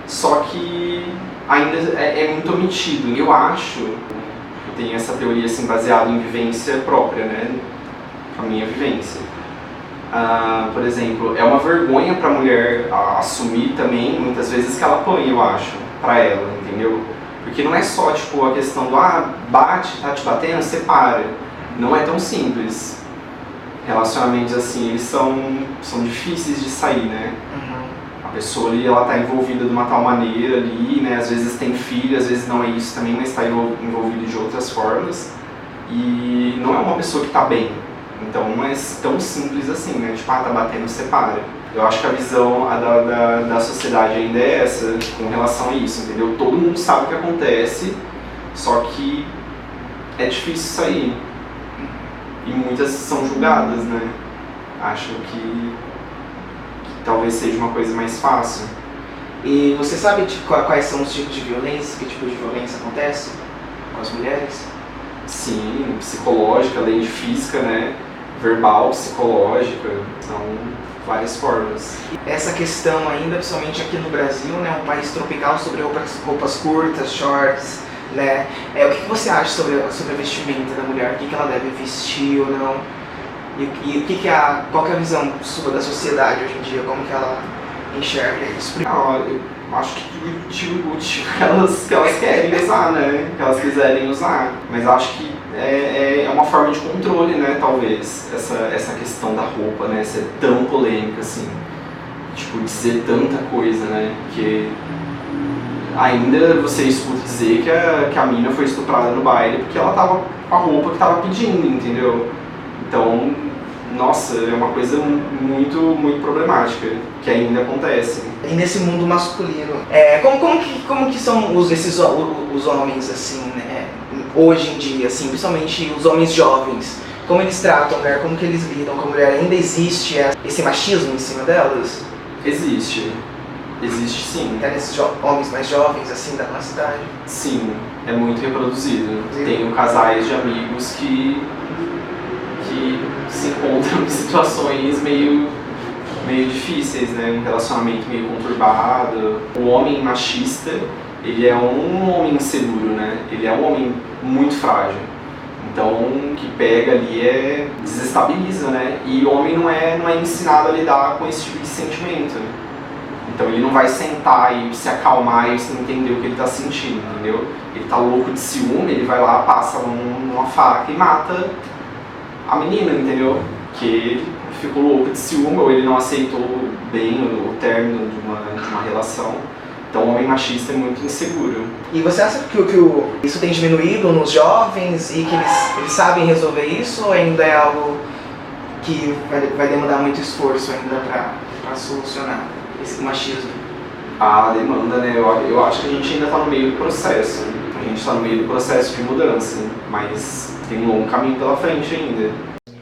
Só que ainda é muito omitido. Eu acho, eu tenho essa teoria assim, baseada em vivência própria, né? A minha vivência. Por exemplo, é uma vergonha para a mulher assumir também, muitas vezes, que ela apanha, eu acho, para ela, entendeu? Porque não é só tipo, a questão do bate, tá te batendo, separa. Não é tão simples. Relacionamentos assim, eles são difíceis de sair, né? A pessoa ali, ela tá envolvida de uma tal maneira ali, né? Às vezes tem filho, às vezes não é isso também, mas está envolvido de outras formas. E não é uma pessoa que tá bem. Então não é tão simples assim, né? Tipo, tá batendo, separa. Eu acho que a visão da sociedade ainda é essa, com relação a isso, entendeu? Todo mundo sabe o que acontece, só que é difícil sair. E muitas são julgadas, né? Acho que talvez seja uma coisa mais fácil. E você sabe tipo, quais são os tipos de violência, que tipo de violência acontece com as mulheres? Sim, psicológica, além de física, né? Verbal, psicológica, são várias formas. Essa questão ainda, principalmente aqui no Brasil, né? Um país tropical, sobre roupas curtas, shorts, né? O que você acha sobre a vestimenta da mulher? O que ela deve vestir ou não? E qual que é a visão sua da sociedade hoje em dia? Como que ela enxerga isso? Eu acho que o tipo que elas querem usar, né? Que elas quiserem usar. Mas acho que é uma forma de controle, né? Talvez, essa questão da roupa, né? Ser tão polêmica, assim. Tipo, dizer tanta coisa, né? Porque ainda você escuta dizer que a mina foi estuprada no baile porque ela tava com a roupa que tava pedindo, entendeu? Então, nossa, é uma coisa muito, muito problemática, que ainda acontece. E nesse mundo masculino, como que são os homens, assim, né, hoje em dia, assim, principalmente os homens jovens? Como eles tratam a mulher, como que eles lidam com a mulher? Ainda existe esse machismo em cima delas? Existe sim. Até nesses homens mais jovens, assim, da nossa cidade? Sim, é muito reproduzido. Tenho casais de amigos que se encontram em situações meio difíceis, né? Um relacionamento meio conturbado. O homem machista, ele é um homem inseguro, né? Ele é um homem muito frágil. Então, o que pega ali desestabiliza, né? E o homem não é ensinado a lidar com esse tipo de sentimento. Então ele não vai sentar e se acalmar e entender o que ele está sentindo, entendeu? Ele está louco de ciúme, ele vai lá, passa uma faca e mata a menina, entendeu? Porque ele ficou louco de ciúme ou ele não aceitou bem o término de uma relação. Então o homem machista é muito inseguro. E você acha que isso tem diminuído nos jovens e que eles sabem resolver isso, ou ainda é algo que vai demandar muito esforço ainda para solucionar esse machismo? A demanda, né? Eu acho que a gente ainda está no meio do processo. A gente está no meio do processo de mudança, mas tem um longo caminho pela frente ainda.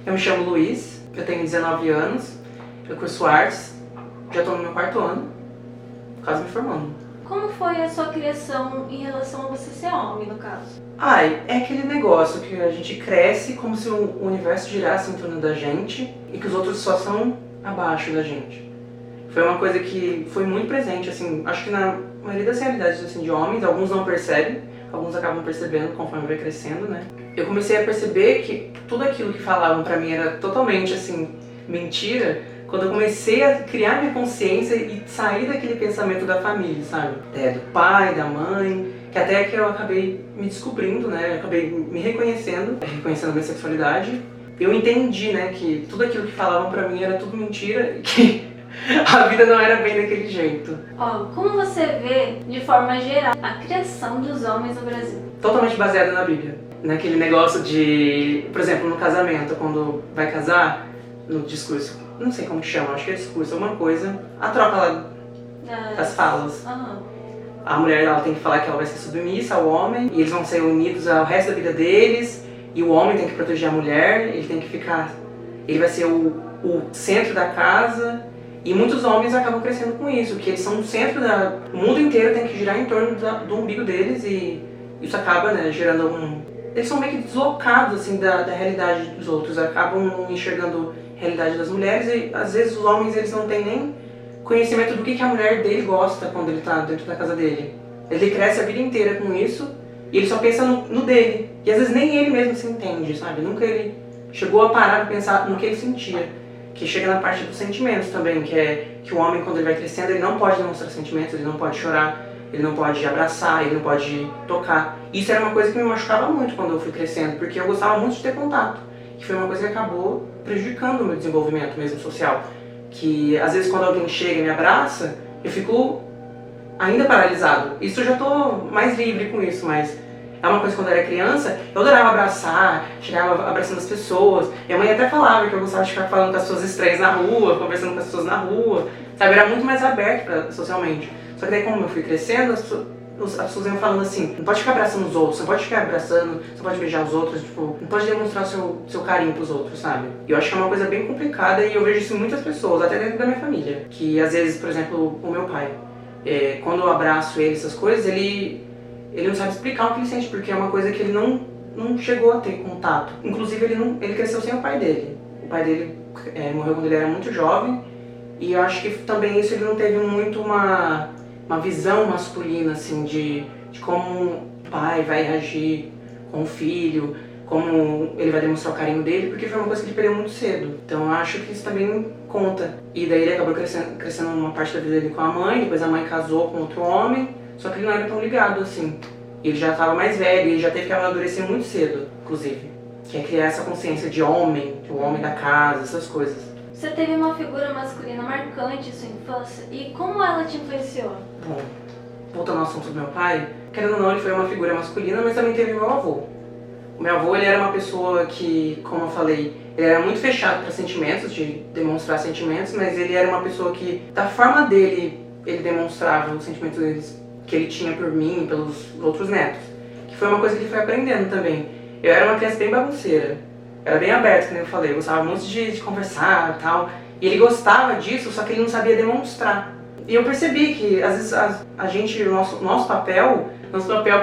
Eu me chamo Luiz, eu tenho 19 anos, eu curso artes, já estou no meu 4º ano, quase me formando. Como foi a sua criação em relação a você ser homem, no caso? É aquele negócio que a gente cresce como se o universo girasse em torno da gente e que os outros só são abaixo da gente. Foi uma coisa que foi muito presente, assim, acho que na maioria das realidades assim, de homens, alguns não percebem, alguns acabam percebendo conforme vai crescendo, né? Eu comecei a perceber que tudo aquilo que falavam pra mim era totalmente, assim, mentira, quando eu comecei a criar minha consciência e sair daquele pensamento da família, sabe? Do pai, da mãe, que até que eu acabei me descobrindo, né? Eu acabei me reconhecendo a minha sexualidade. Eu entendi, né, que tudo aquilo que falavam pra mim era tudo mentira e que a vida não era bem daquele jeito. Como você vê, de forma geral, a criação dos homens no Brasil? Totalmente baseada na Bíblia. Naquele negócio de, por exemplo, no casamento, quando vai casar, no discurso, não sei como chama, acho que é discurso, alguma coisa, a troca lá das falas. A mulher ela tem que falar que ela vai ser submissa ao homem, e eles vão ser unidos ao resto da vida deles, e o homem tem que proteger a mulher, ele vai ser o centro da casa. E muitos homens acabam crescendo com isso, que eles são o centro o mundo inteiro tem que girar em torno do umbigo deles e isso acaba, né, gerando eles são meio que deslocados, assim, da realidade dos outros, acabam enxergando a realidade das mulheres e às vezes os homens eles não têm nem conhecimento do que a mulher dele gosta quando ele está dentro da casa dele. Ele cresce a vida inteira com isso e ele só pensa no dele. E às vezes nem ele mesmo se entende, sabe? Nunca ele chegou a parar de pensar no que ele sentia. Que chega na parte dos sentimentos também, que é que o homem quando ele vai crescendo, ele não pode demonstrar sentimentos, ele não pode chorar, ele não pode abraçar, ele não pode tocar. Isso era uma coisa que me machucava muito quando eu fui crescendo, porque eu gostava muito de ter contato. Que foi uma coisa que acabou prejudicando o meu desenvolvimento mesmo social. Que às vezes quando alguém chega e me abraça, eu fico ainda paralisado. Isso eu já tô mais livre com isso, mas é uma coisa que quando eu era criança, eu adorava abraçar, chegava abraçando as pessoas. Minha mãe até falava que eu gostava de ficar falando com as pessoas estranhas na rua, conversando com as pessoas na rua, sabe? Era muito mais aberto socialmente. Só que daí como eu fui crescendo, as pessoas iam falando assim, não pode ficar abraçando os outros, não pode ficar abraçando, você pode beijar os outros, tipo, não pode demonstrar seu carinho pros outros, sabe? E eu acho que é uma coisa bem complicada e eu vejo isso em muitas pessoas, até dentro da minha família. Que às vezes, por exemplo, o meu pai, quando eu abraço ele, essas coisas, ele não sabe explicar o que ele sente, porque é uma coisa que ele não chegou a ter contato. Inclusive, ele cresceu sem o pai dele. O pai dele morreu quando ele era muito jovem, e eu acho que também isso ele não teve muito uma visão masculina, assim, de como o pai vai reagir com o filho, como ele vai demonstrar o carinho dele, porque foi uma coisa que ele perdeu muito cedo. Então eu acho que isso também conta. E daí ele acabou crescendo uma parte da vida dele com a mãe, depois a mãe casou com outro homem, só que ele não era tão ligado assim. Ele já estava mais velho, ele já teve que amadurecer muito cedo, inclusive. Que é criar essa consciência de homem, o homem da casa, essas coisas. Você teve uma figura masculina marcante em sua infância e como ela te influenciou? Bom, voltando ao assunto do meu pai, querendo ou não, ele foi uma figura masculina, mas também teve meu avô. O meu avô, ele era uma pessoa que, como eu falei, Ele era muito fechado para sentimentos, de demonstrar sentimentos, mas ele era uma pessoa que, da forma dele, ele demonstrava os sentimentos que ele tinha por mim e pelos outros netos. Que foi uma coisa que ele foi aprendendo também. Eu era uma criança bem bagunceira. Era bem aberta, como eu falei. Eu gostava muito de conversar e tal. E ele gostava disso, só que ele não sabia demonstrar. E eu percebi que, às vezes, a gente, nosso papel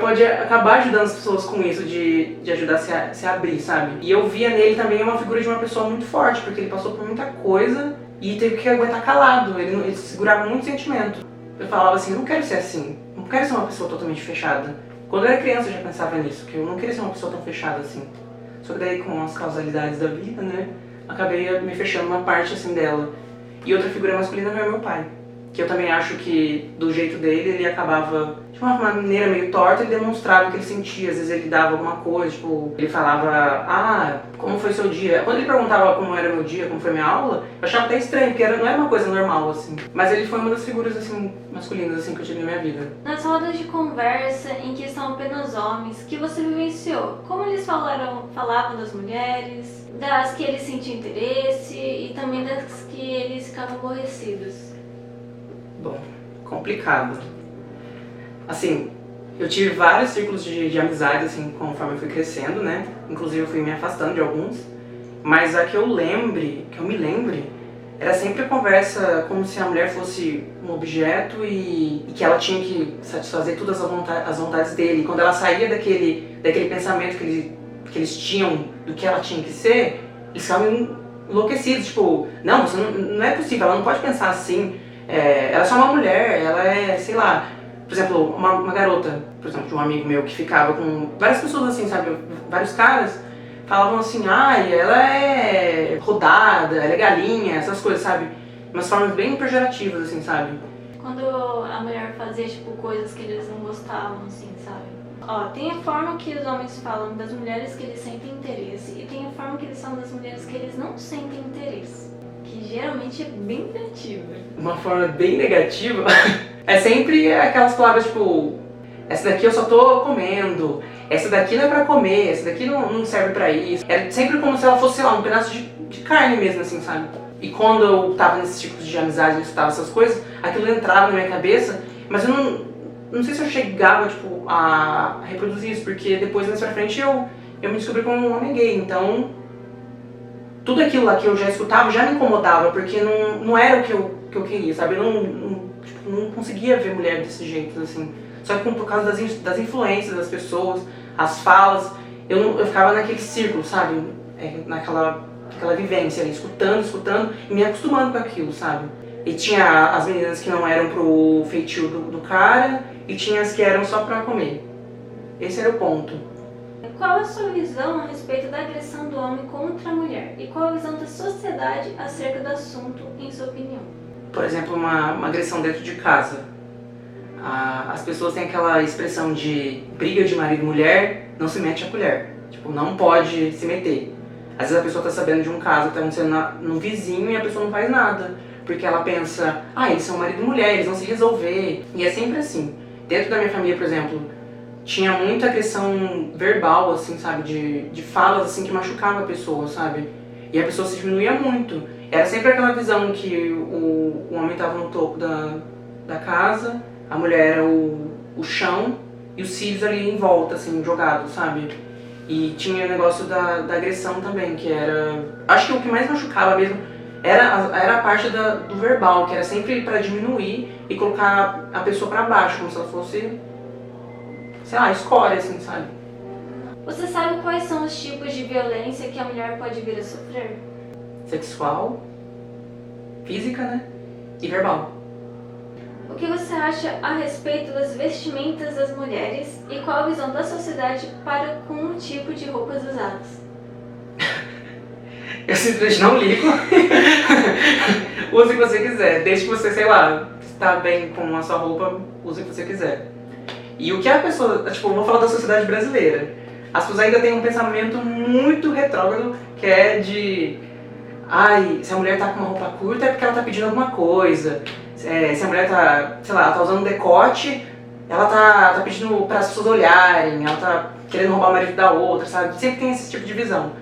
pode acabar ajudando as pessoas com isso, de ajudar a se abrir, sabe? E eu via nele também uma figura de uma pessoa muito forte, porque ele passou por muita coisa e teve que aguentar calado. Ele segurava muito sentimento. Eu falava assim, eu não quero ser assim. Não quero ser uma pessoa totalmente fechada. Quando eu era criança eu já pensava nisso, que eu não queria ser uma pessoa tão fechada assim. Só que daí, com as causalidades da vida, né, acabei me fechando uma parte assim dela. E outra figura masculina é meu pai. Que eu também acho que, do jeito dele, ele acabava, de uma maneira meio torta, ele demonstrava o que ele sentia. Às vezes ele dava alguma coisa, tipo, ele falava, como foi seu dia? Quando ele perguntava como era meu dia, como foi minha aula, eu achava até estranho, porque não era uma coisa normal, assim. Mas ele foi uma das figuras, assim, masculinas, assim, que eu tive na minha vida. Nas rodas de conversa, em que estão apenas homens, que você vivenciou, como eles falavam das mulheres, das que eles sentiam interesse e também das que eles ficavam aborrecidos? Bom, complicado. Assim, eu tive vários círculos de amizade, assim, conforme eu fui crescendo, né? Inclusive eu fui me afastando de alguns. Mas a que eu me lembre, era sempre a conversa como se a mulher fosse um objeto e que ela tinha que satisfazer todas as vontades dele. E quando ela saía daquele pensamento que eles tinham do que ela tinha que ser, eles ficavam enlouquecidos. Tipo, não é possível, ela não pode pensar assim. Ela é só uma mulher, ela é, sei lá, por exemplo, uma garota, por exemplo, de um amigo meu que ficava com várias pessoas assim, sabe, vários caras falavam assim, ela é rodada, ela é galinha, essas coisas, sabe, umas formas bem pejorativas, assim, sabe. Quando a mulher fazia, tipo, coisas que eles não gostavam, assim, sabe. Tem a forma que os homens falam das mulheres que eles sentem interesse e tem a forma que eles falam das mulheres que eles não sentem interesse. Que geralmente é bem negativa. Uma forma bem negativa é sempre aquelas palavras tipo, essa daqui eu só tô comendo, essa daqui não é pra comer, essa daqui não serve pra isso. É sempre como se ela fosse, sei lá, um pedaço de carne mesmo, assim, sabe? E quando eu tava nesses tipos de amizade, eu escutava essas coisas, aquilo entrava na minha cabeça, mas eu não sei se eu chegava, tipo, a reproduzir isso, porque depois, mais pra frente, eu me descobri como um homem gay, então tudo aquilo lá que eu já escutava já me incomodava, porque não era o que eu queria, sabe? Eu não conseguia ver mulher desse jeito, assim. Só que por causa das influências das pessoas, as falas, eu ficava naquele círculo, sabe? Naquela vivência ali, escutando e me acostumando com aquilo, sabe? E tinha as meninas que não eram pro feitio do cara e tinha as que eram só pra comer. Esse era o ponto. Qual a sua visão a respeito da agressão do homem contra a mulher? E qual a visão da sociedade acerca do assunto, em sua opinião? Por exemplo, uma agressão dentro de casa. As pessoas têm aquela expressão de briga de marido e mulher, não se mete a colher. Tipo, não pode se meter. Às vezes a pessoa tá sabendo de um caso que tá acontecendo no vizinho e a pessoa não faz nada. Porque ela pensa, eles são marido e mulher, eles vão se resolver. E é sempre assim. Dentro da minha família, por exemplo, tinha muita agressão verbal, assim, sabe, de falas, assim, que machucava a pessoa, sabe, e a pessoa se diminuía muito. Era sempre aquela visão que o homem estava no topo da casa, a mulher era o chão e os filhos ali em volta, assim, jogados, sabe. E tinha o negócio da agressão também, que era, acho que o que mais machucava mesmo era a parte do verbal, que era sempre para diminuir e colocar a pessoa para baixo, como se ela fosse, sei lá, escória, assim, sabe? Você sabe quais são os tipos de violência que a mulher pode vir a sofrer? Sexual, física, né? E verbal. O que você acha a respeito das vestimentas das mulheres e qual a visão da sociedade para com o tipo de roupas usadas? Eu simplesmente não ligo. Use o que você quiser, desde que você, sei lá, está bem com a sua roupa, use o que você quiser. E o que a pessoa, tipo, vou falar da sociedade brasileira. As pessoas ainda têm um pensamento muito retrógrado, que é de, se a mulher tá com uma roupa curta é porque ela tá pedindo alguma coisa. Se a mulher tá, sei lá, tá usando um decote, ela tá pedindo para as pessoas olharem, ela tá querendo roubar o marido da outra, sabe? Sempre tem esse tipo de visão.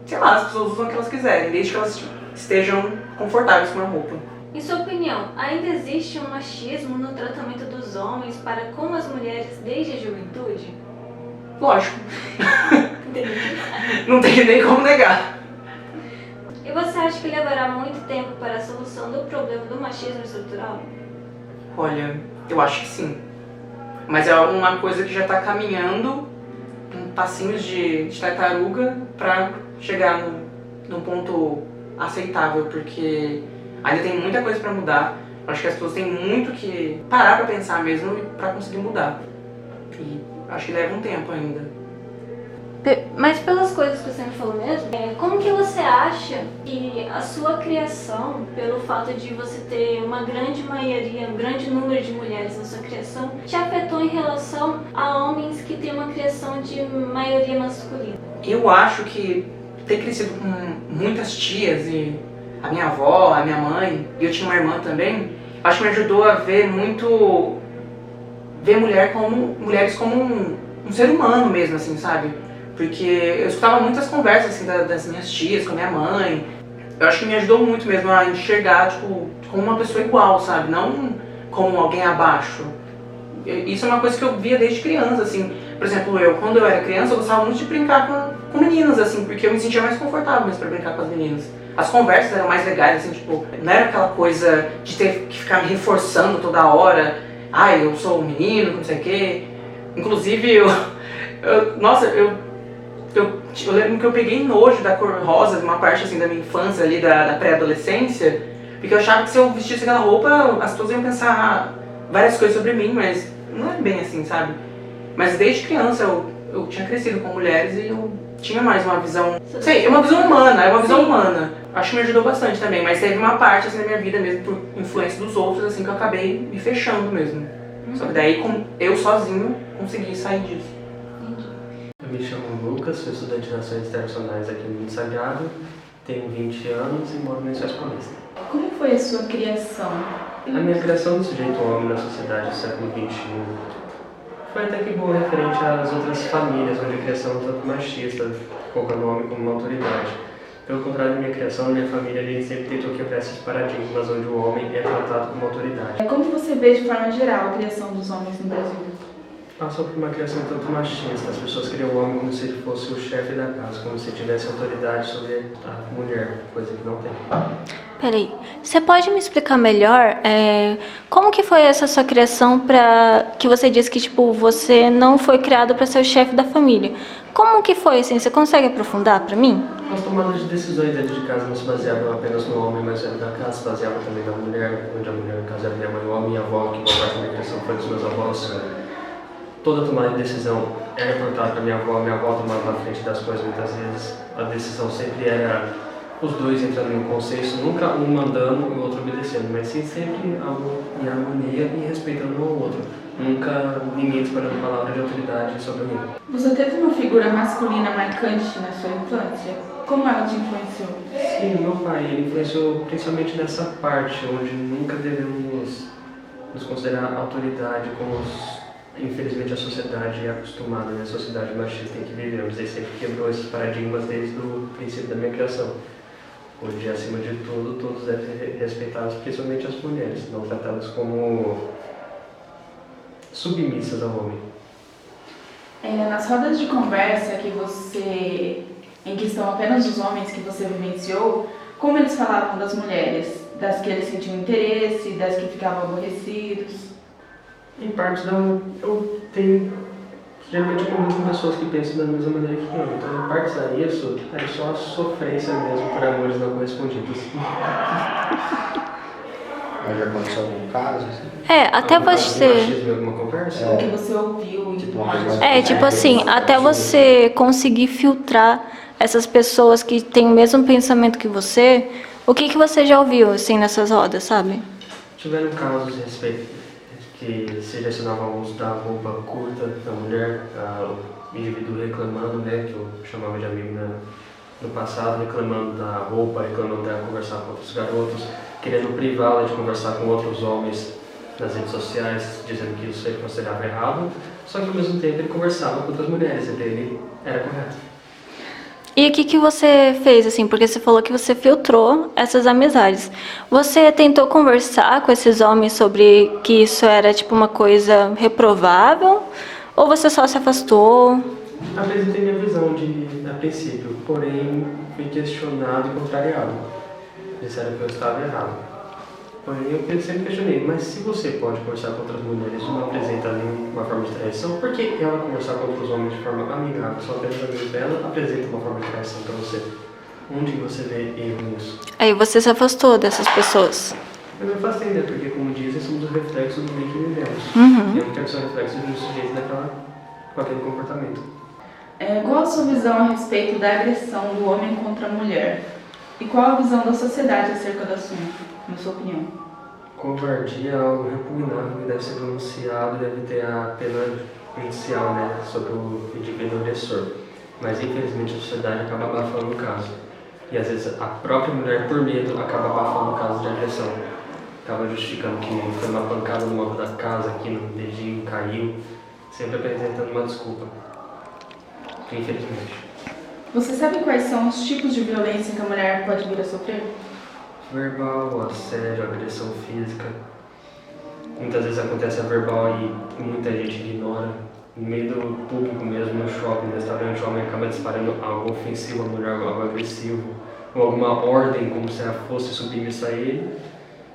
sei lá, as pessoas usam o que elas quiserem, desde que elas estejam confortáveis com a roupa. Em sua opinião, ainda existe um machismo no tratamento dos homens para com as mulheres desde a juventude? Lógico. Não tem nem como negar. E você acha que levará muito tempo para a solução do problema do machismo estrutural? Olha, eu acho que sim. Mas é uma coisa que já está caminhando em passinhos de tartaruga para chegar num ponto aceitável, porque ainda tem muita coisa para mudar. Acho que as pessoas têm muito que parar para pensar mesmo para conseguir mudar. E acho que leva um tempo ainda. Mas pelas coisas que você me falou mesmo, como que você acha que a sua criação, pelo fato de você ter uma grande maioria, um grande número de mulheres na sua criação, te afetou em relação a homens que têm uma criação de maioria masculina? Eu acho que ter crescido com muitas tias e a minha avó, a minha mãe, e eu tinha uma irmã também, acho que me ajudou a ver mulheres como um ser humano mesmo, assim, sabe? Porque eu escutava muitas conversas assim, das minhas tias com a minha mãe. Eu acho que me ajudou muito mesmo a enxergar tipo, como uma pessoa igual, sabe? Não como alguém abaixo. Isso é uma coisa que eu via desde criança, assim. Por exemplo, quando eu era criança, eu gostava muito de brincar com meninas, assim, porque eu me sentia mais confortável mesmo pra brincar com as meninas. As conversas eram mais legais, assim, tipo, não era aquela coisa de ter que ficar me reforçando toda hora. Ai, eu sou um menino, não sei o quê. Inclusive, eu lembro que eu peguei nojo da cor rosa, de uma parte assim da minha infância ali, da pré-adolescência, porque eu achava que se eu vestisse aquela roupa, as pessoas iam pensar várias coisas sobre mim, mas não é bem assim, sabe? Mas desde criança eu tinha crescido com mulheres e eu tinha mais uma visão, uma visão humana, Acho que me ajudou bastante também, mas teve uma parte assim na minha vida mesmo, por influência dos outros, assim, que eu acabei me fechando mesmo. Só que daí eu sozinho consegui sair disso. Eu me chamo Lucas, sou estudante de Relações Internacionais aqui no Mundo Sagrado, tenho 20 anos e moro no Lençóis Paulista. Como foi a sua criação? A minha criação do sujeito homem na sociedade do século XXI foi até que boa referente às outras famílias, onde a criação é um tanto machista, colocando o homem como uma autoridade. Pelo contrário da minha criação, na minha família, a gente sempre tentou quebrar esses paradigmas onde o homem é tratado como autoridade. Como você vê de forma geral a criação dos homens no Brasil? Passou por uma criação tanto machista, as pessoas criam o homem como se ele fosse o chefe da casa, como se tivesse autoridade sobre a mulher, coisa que não tem. Peraí, você pode me explicar melhor como que foi essa sua criação que você disse que tipo, você não foi criado para ser o chefe da família? Como que foi assim? Você consegue aprofundar para mim? As tomadas de decisões dentro de casa não se baseavam apenas no homem mais velho da casa, se baseavam também na mulher, onde a mulher, no caso, era minha mãe, o homem, minha avó, que boa parte da minha criação foi dos meus avós. Toda tomada de decisão era perguntada para minha avó tomava na frente das coisas muitas vezes. A decisão sempre era os dois entrando em um consenso, nunca um mandando e o outro obedecendo, mas sim sempre algo em harmonia e respeitando um ao outro. Nunca ninguém esperando palavra de autoridade sobre mim. Você teve uma figura masculina marcante na sua infância? Como ela te influenciou? Sim, meu pai, ele influenciou principalmente nessa parte, onde nunca devemos nos considerar autoridade como infelizmente a sociedade é acostumada, né? A sociedade machista em que vivemos. Ele sempre quebrou esses paradigmas desde o princípio da minha criação. Onde, acima de tudo, todos devem ser respeitados, principalmente as mulheres, não tratadas como submissas ao homem. Nas rodas de conversa em que estão apenas os homens que você vivenciou, como eles falavam das mulheres? Das que eles sentiam interesse, das que ficavam aborrecidos? Em partes eu tenho, geralmente eu convivo com pessoas que pensam da mesma maneira que eu, então em partes a isso, é só a sofrência mesmo por amores não correspondidos. Mas já aconteceu algum caso? Assim? Até você... Machismo em alguma conversa? O que você ouviu e tudo mais. tipo assim, até você conseguir filtrar essas pessoas que têm o mesmo pensamento que você, o que você já ouviu, assim, nessas rodas, sabe? Tiveram casos a respeito que se direcionava ao uso da roupa curta da mulher, o indivíduo reclamando, né, que eu chamava de amigo no passado, reclamando da roupa, reclamando dela conversar com outros garotos, querendo privá-la de conversar com outros homens nas redes sociais, dizendo que isso ele considerava errado, só que ao mesmo tempo ele conversava com outras mulheres, e dele era correto. E o que você fez, assim? Porque você falou que você filtrou essas amizades. Você tentou conversar com esses homens sobre que isso era, tipo, uma coisa reprovável? Ou você só se afastou? Apresentei minha visão a princípio, porém fui questionado e contrariado. Disseram que eu estava errado. Porém eu sempre questionei, mas se você pode conversar com outras mulheres e não apresenta nenhuma forma de traição, por que ela conversar com outros homens de forma amigável, só apenas amigos dela, apresenta uma forma de traição para você? Onde você vê erro nisso? Aí você se afastou dessas pessoas? Eu me afastei, né? Porque, como dizem, somos o reflexo do meio que vivemos. Uhum. E eu não quero ser o reflexo de um sujeito com aquele comportamento. Qual a sua visão a respeito da agressão do homem contra a mulher? E qual a visão da sociedade acerca do assunto, na sua opinião? Covardia é algo repugnável que deve ser pronunciado e deve ter a pena inicial, né, sobre o indivíduo agressor. Mas, infelizmente, a sociedade acaba abafando o caso. E, às vezes, a própria mulher, por medo, acaba abafando o caso de agressão. Acaba justificando que foi uma pancada no móvel da casa, que no dedinho caiu, sempre apresentando uma desculpa. Infelizmente. Você sabe quais são os tipos de violência que a mulher pode vir a sofrer? Verbal, assédio, agressão física. Muitas vezes acontece a verbal e muita gente ignora. No meio do público mesmo, no shopping, no restaurante, o homem acaba disparando algo ofensivo à mulher, algo agressivo, ou alguma ordem, como se ela fosse submissa a ele,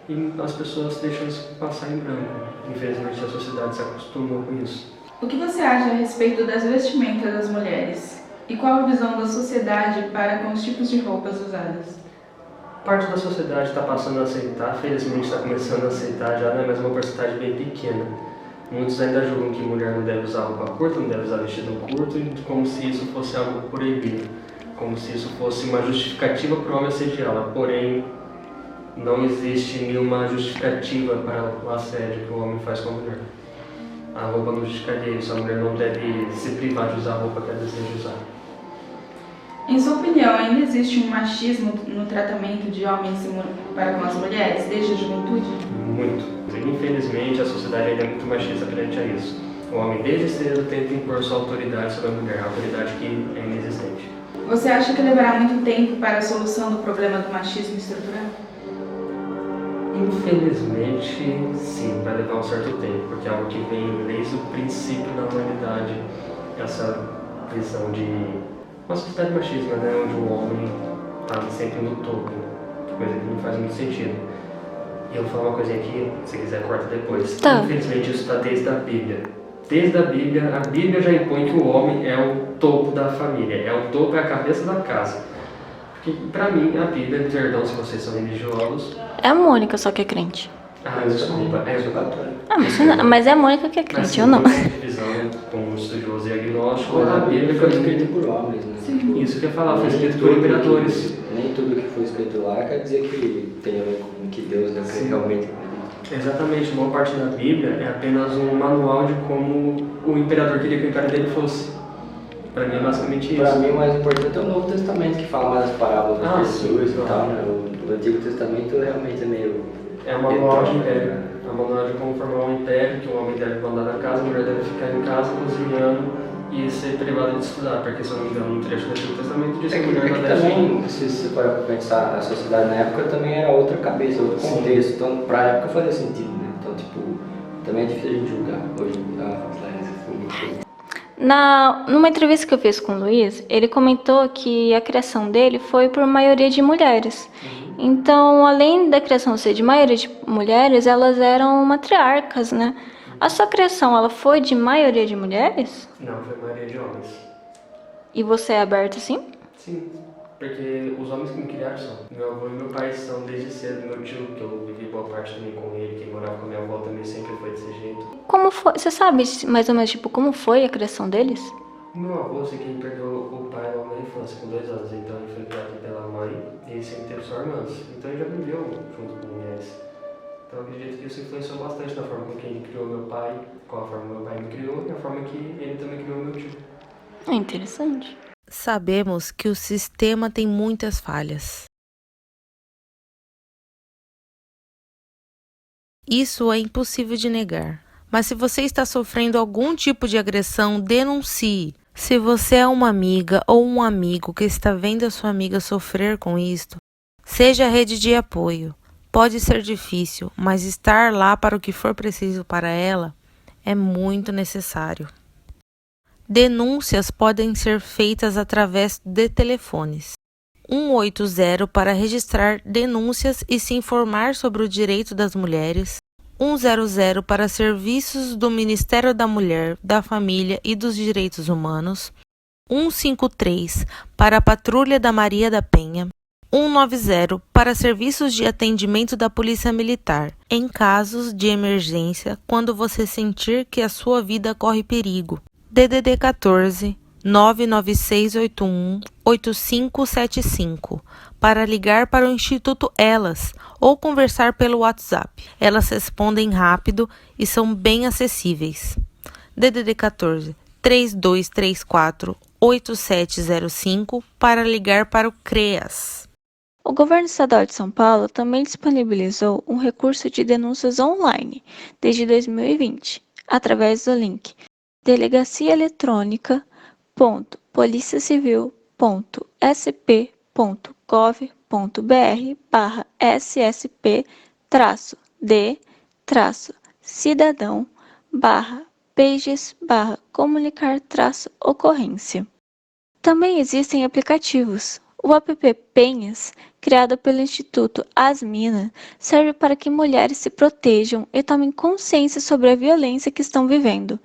e as pessoas deixam isso passar em branco. Infelizmente, a sociedade se acostumou com isso. O que você acha a respeito das vestimentas das mulheres? E qual a visão da sociedade para com os tipos de roupas usadas? Parte da sociedade está passando a aceitar, felizmente está começando a aceitar já, né, mas é uma porcentagem bem pequena. Muitos ainda julgam que mulher não deve usar roupa curta, não deve usar vestido curto, como se isso fosse algo proibido, como se isso fosse uma justificativa para o homem assediá-la. Porém, não existe nenhuma justificativa para o assédio que o homem faz com a mulher. A roupa não justificaria isso, a mulher não deve se privar de usar a roupa que ela deseja usar. Em sua opinião, ainda existe um machismo no tratamento de homens para com as mulheres, desde a juventude? Muito. Infelizmente, a sociedade ainda é muito machista perante a isso. O homem, desde cedo, tenta impor sua autoridade sobre a mulher, a autoridade que é inexistente. Você acha que levará muito tempo para a solução do problema do machismo estrutural? Infelizmente, sim, vai levar um certo tempo, porque é algo que vem desde o princípio da humanidade, essa visão de uma sociedade machista, né, onde o homem está sempre no topo, coisa que não faz muito sentido. E eu vou falar uma coisinha aqui, se quiser corta depois. Tá. Infelizmente isso está desde a Bíblia. Desde a Bíblia já impõe que o homem é o topo da família, é o topo, é a cabeça da casa. Porque, pra mim, a Bíblia, perdão se vocês são religiosos... É a Mônica só que é crente. Ah, desculpa, eu católico. Mas é a Mônica que é crente, assim, eu não. Divisão, como estudioso e agnóstico, a Bíblia foi escrita por homens, né? Sim. Isso que eu ia falar, foi escrito por imperadores. Nem tudo que foi escrito lá quer dizer que tem a ver com que Deus realmente acredita. Exatamente, uma parte da Bíblia é apenas um manual de como o imperador queria que o império dele fosse. Para mim é basicamente isso. Para mim o mais importante é o Novo Testamento, que fala mais as parábolas das pessoas e tal, né? O Antigo Testamento realmente é meio... É um manual de império. É um manual de como formar um império, que o homem deve mandar na casa, a mulher deve ficar em casa cozinhando e ser privada de estudar, porque se eu não me engano, no trecho do Antigo Testamento diz que a mulher não deve... também, se você for pensar, a sociedade na época também era outra cabeça, outro contexto, então pra época fazia sentido, né? Então, tipo, também é difícil a gente julgar hoje. Numa entrevista que eu fiz com o Luiz, ele comentou que a criação dele foi por maioria de mulheres. Então, além da criação ser de maioria de mulheres, elas eram matriarcas, né? A sua criação, ela foi de maioria de mulheres? Não, foi maioria de homens. E você é aberto assim? Sim, porque os homens que me criaram são. Meu avô e meu pai são desde cedo. Meu tio, que eu vivi boa parte também com ele, quem morava com a minha avó também sempre foi desse jeito. Como foi? Você sabe mais ou menos, tipo, como foi a criação deles? Meu avô, sei que ele perdeu o pai logo na infância, com 2 anos. Então ele foi criado pela mãe e ele sempre teve só irmãs. Então ele já viveu junto com mulheres. Então eu acredito que isso influenciou bastante na forma com que ele criou meu pai, qual a forma que meu pai me criou e a forma que ele também criou meu tio. É interessante. Sabemos que o sistema tem muitas falhas. Isso é impossível de negar. Mas se você está sofrendo algum tipo de agressão, denuncie. Se você é uma amiga ou um amigo que está vendo a sua amiga sofrer com isto, seja a rede de apoio. Pode ser difícil, mas estar lá para o que for preciso para ela é muito necessário. Denúncias podem ser feitas através de telefones. 180 para registrar denúncias e se informar sobre o direito das mulheres. 100 para serviços do Ministério da Mulher, da Família e dos Direitos Humanos. 153 para a Patrulha da Maria da Penha. 190 para serviços de atendimento da Polícia Militar, em casos de emergência, quando você sentir que a sua vida corre perigo. DDD 14 99681 8575 para ligar para o Instituto Elas ou conversar pelo WhatsApp. Elas respondem rápido e são bem acessíveis. DDD 14 3234 8705 para ligar para o CREAS. O Governo Estadual de São Paulo também disponibilizou um recurso de denúncias online desde 2020, através do link delegaciaeletronica.sp.gov.br/ssp-de-comunicar-ocorrência. Também existem aplicativos. O app Penhas, criado pelo Instituto Asmina, serve para que mulheres se protejam e tomem consciência sobre a violência que estão vivendo.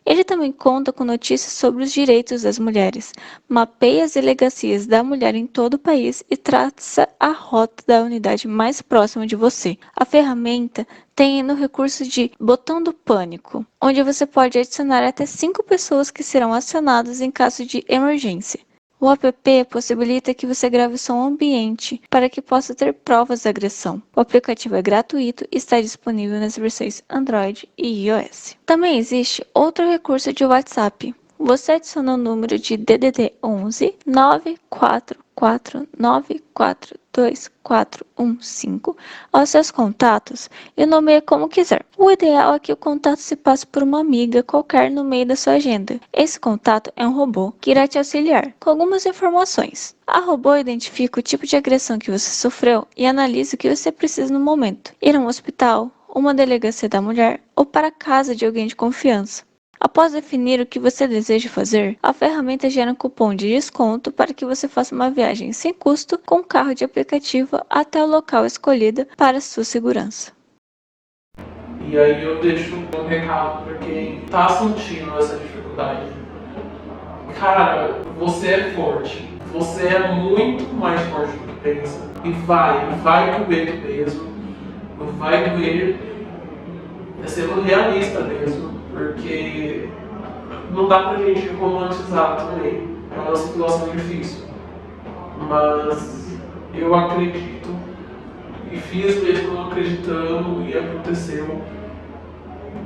Ele também conta com notícias sobre os direitos das mulheres, mapeia as delegacias da mulher em todo o país e traça a rota da unidade mais próxima de você. A ferramenta tem no recurso de Botão do Pânico, onde você pode adicionar até 5 pessoas que serão acionadas em caso de emergência. O app possibilita que você grave som ambiente para que possa ter provas da agressão. O aplicativo é gratuito e está disponível nas versões Android e iOS. Também existe outro recurso de WhatsApp. Você adiciona o número de DDD 11 944942415 aos seus contatos e nomeia como quiser. O ideal é que o contato se passe por uma amiga qualquer no meio da sua agenda. Esse contato é um robô que irá te auxiliar com algumas informações. A robô identifica o tipo de agressão que você sofreu e analisa o que você precisa no momento. Ir a um hospital, uma delegacia da mulher ou para a casa de alguém de confiança. Após definir o que você deseja fazer, a ferramenta gera um cupom de desconto para que você faça uma viagem sem custo com carro de aplicativo até o local escolhido para sua segurança. E aí eu deixo um recado para quem está sentindo essa dificuldade. Cara, você é forte. Você é muito mais forte do que pensa. E vai doer mesmo. Vai doer. É sendo realista mesmo. Porque não dá pra gente romantizar também. É uma situação difícil. Mas eu acredito e fiz mesmo não acreditando e aconteceu.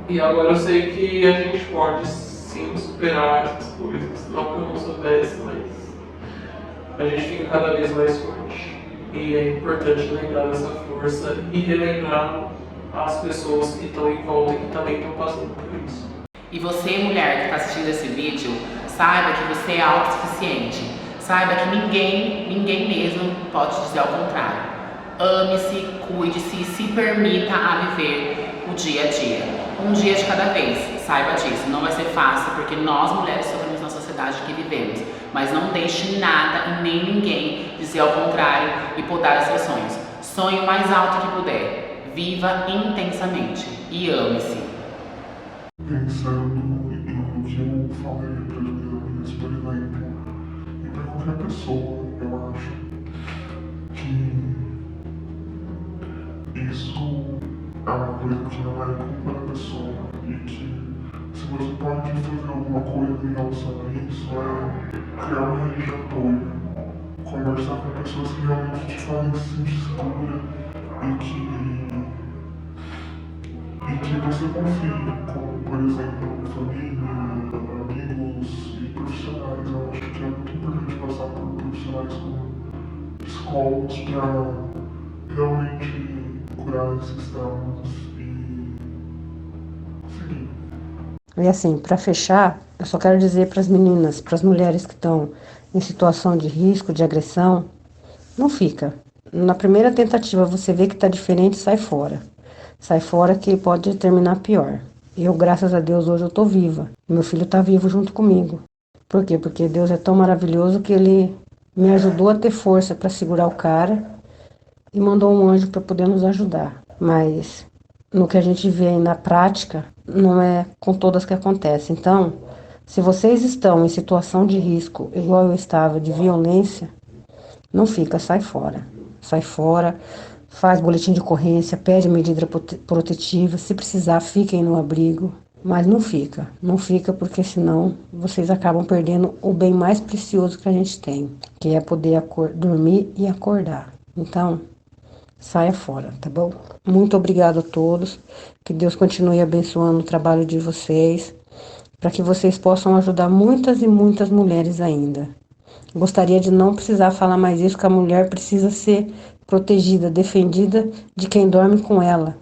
E agora eu sei que a gente pode sim superar essas coisas. Não que eu não soubesse, mas a gente fica cada vez mais forte. E é importante lembrar dessa força e relembrar as pessoas que estão em volta e que também estão passando por isso. E você, mulher que está assistindo esse vídeo, saiba que você é autossuficiente. Saiba que ninguém mesmo pode dizer ao contrário. Ame-se, cuide-se e se permita a viver o dia a dia. Um dia de cada vez, saiba disso. Não vai ser fácil, porque nós mulheres sofremos na sociedade que vivemos. Mas não deixe nada e nem ninguém dizer ao contrário e podar os seus sonhos. Sonhe o mais alto que puder. Viva intensamente e ame-se. Pensando no que eu falei para as minhas amigas, por exemplo, e para qualquer pessoa, eu acho que isso é uma coisa que não é culpa da pessoa e que se você pode fazer alguma coisa em relação a isso é criar uma rede de apoio, conversar com pessoas que realmente te fazem se sentir segura e que você confie, como por exemplo família, amigos e profissionais. Eu acho que é muito importante passar por profissionais como psicólogos para realmente curar esses traumas e seguir. E assim, para fechar, Eu só quero dizer para as meninas, para as mulheres que estão em situação de risco, de agressão, não fica. Na primeira tentativa você vê que está diferente, sai fora. Sai fora que pode terminar pior. Eu, graças a Deus, hoje eu estou viva. Meu filho está vivo junto comigo. Por quê? Porque Deus é tão maravilhoso que Ele me ajudou a ter força para segurar o cara e mandou um anjo para poder nos ajudar. Mas no que a gente vê aí na prática, não é com todas que acontece. Então, se vocês estão em situação de risco, igual eu estava, de violência, não fica, sai fora. Sai fora, faz boletim de ocorrência, pede medida protetiva. Se precisar, fiquem no abrigo. Mas não fica porque senão vocês acabam perdendo o bem mais precioso que a gente tem, que é poder dormir e acordar. Então, saia fora, tá bom? Muito obrigada a todos, que Deus continue abençoando o trabalho de vocês, para que vocês possam ajudar muitas e muitas mulheres ainda. Gostaria de não precisar falar mais isso, que a mulher precisa ser protegida, defendida de quem dorme com ela,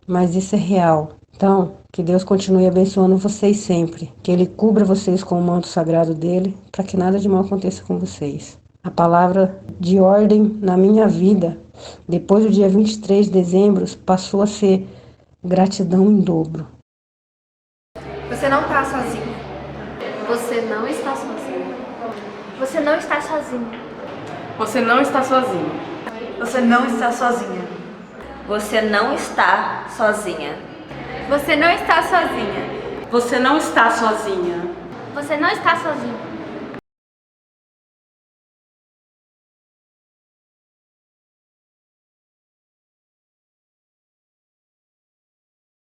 mas isso é real. Então, que Deus continue abençoando vocês sempre, que Ele cubra vocês com o manto sagrado dEle, para que nada de mal aconteça com vocês. A palavra de ordem na minha vida, depois do dia 23 de dezembro, passou a ser gratidão em dobro. Você não está sozinho. Você não está sozinho. Você não está sozinho. Você não está sozinho. Você não está sozinha. Você não está sozinha. Você não está sozinha. Você não está sozinha. Você não está sozinho.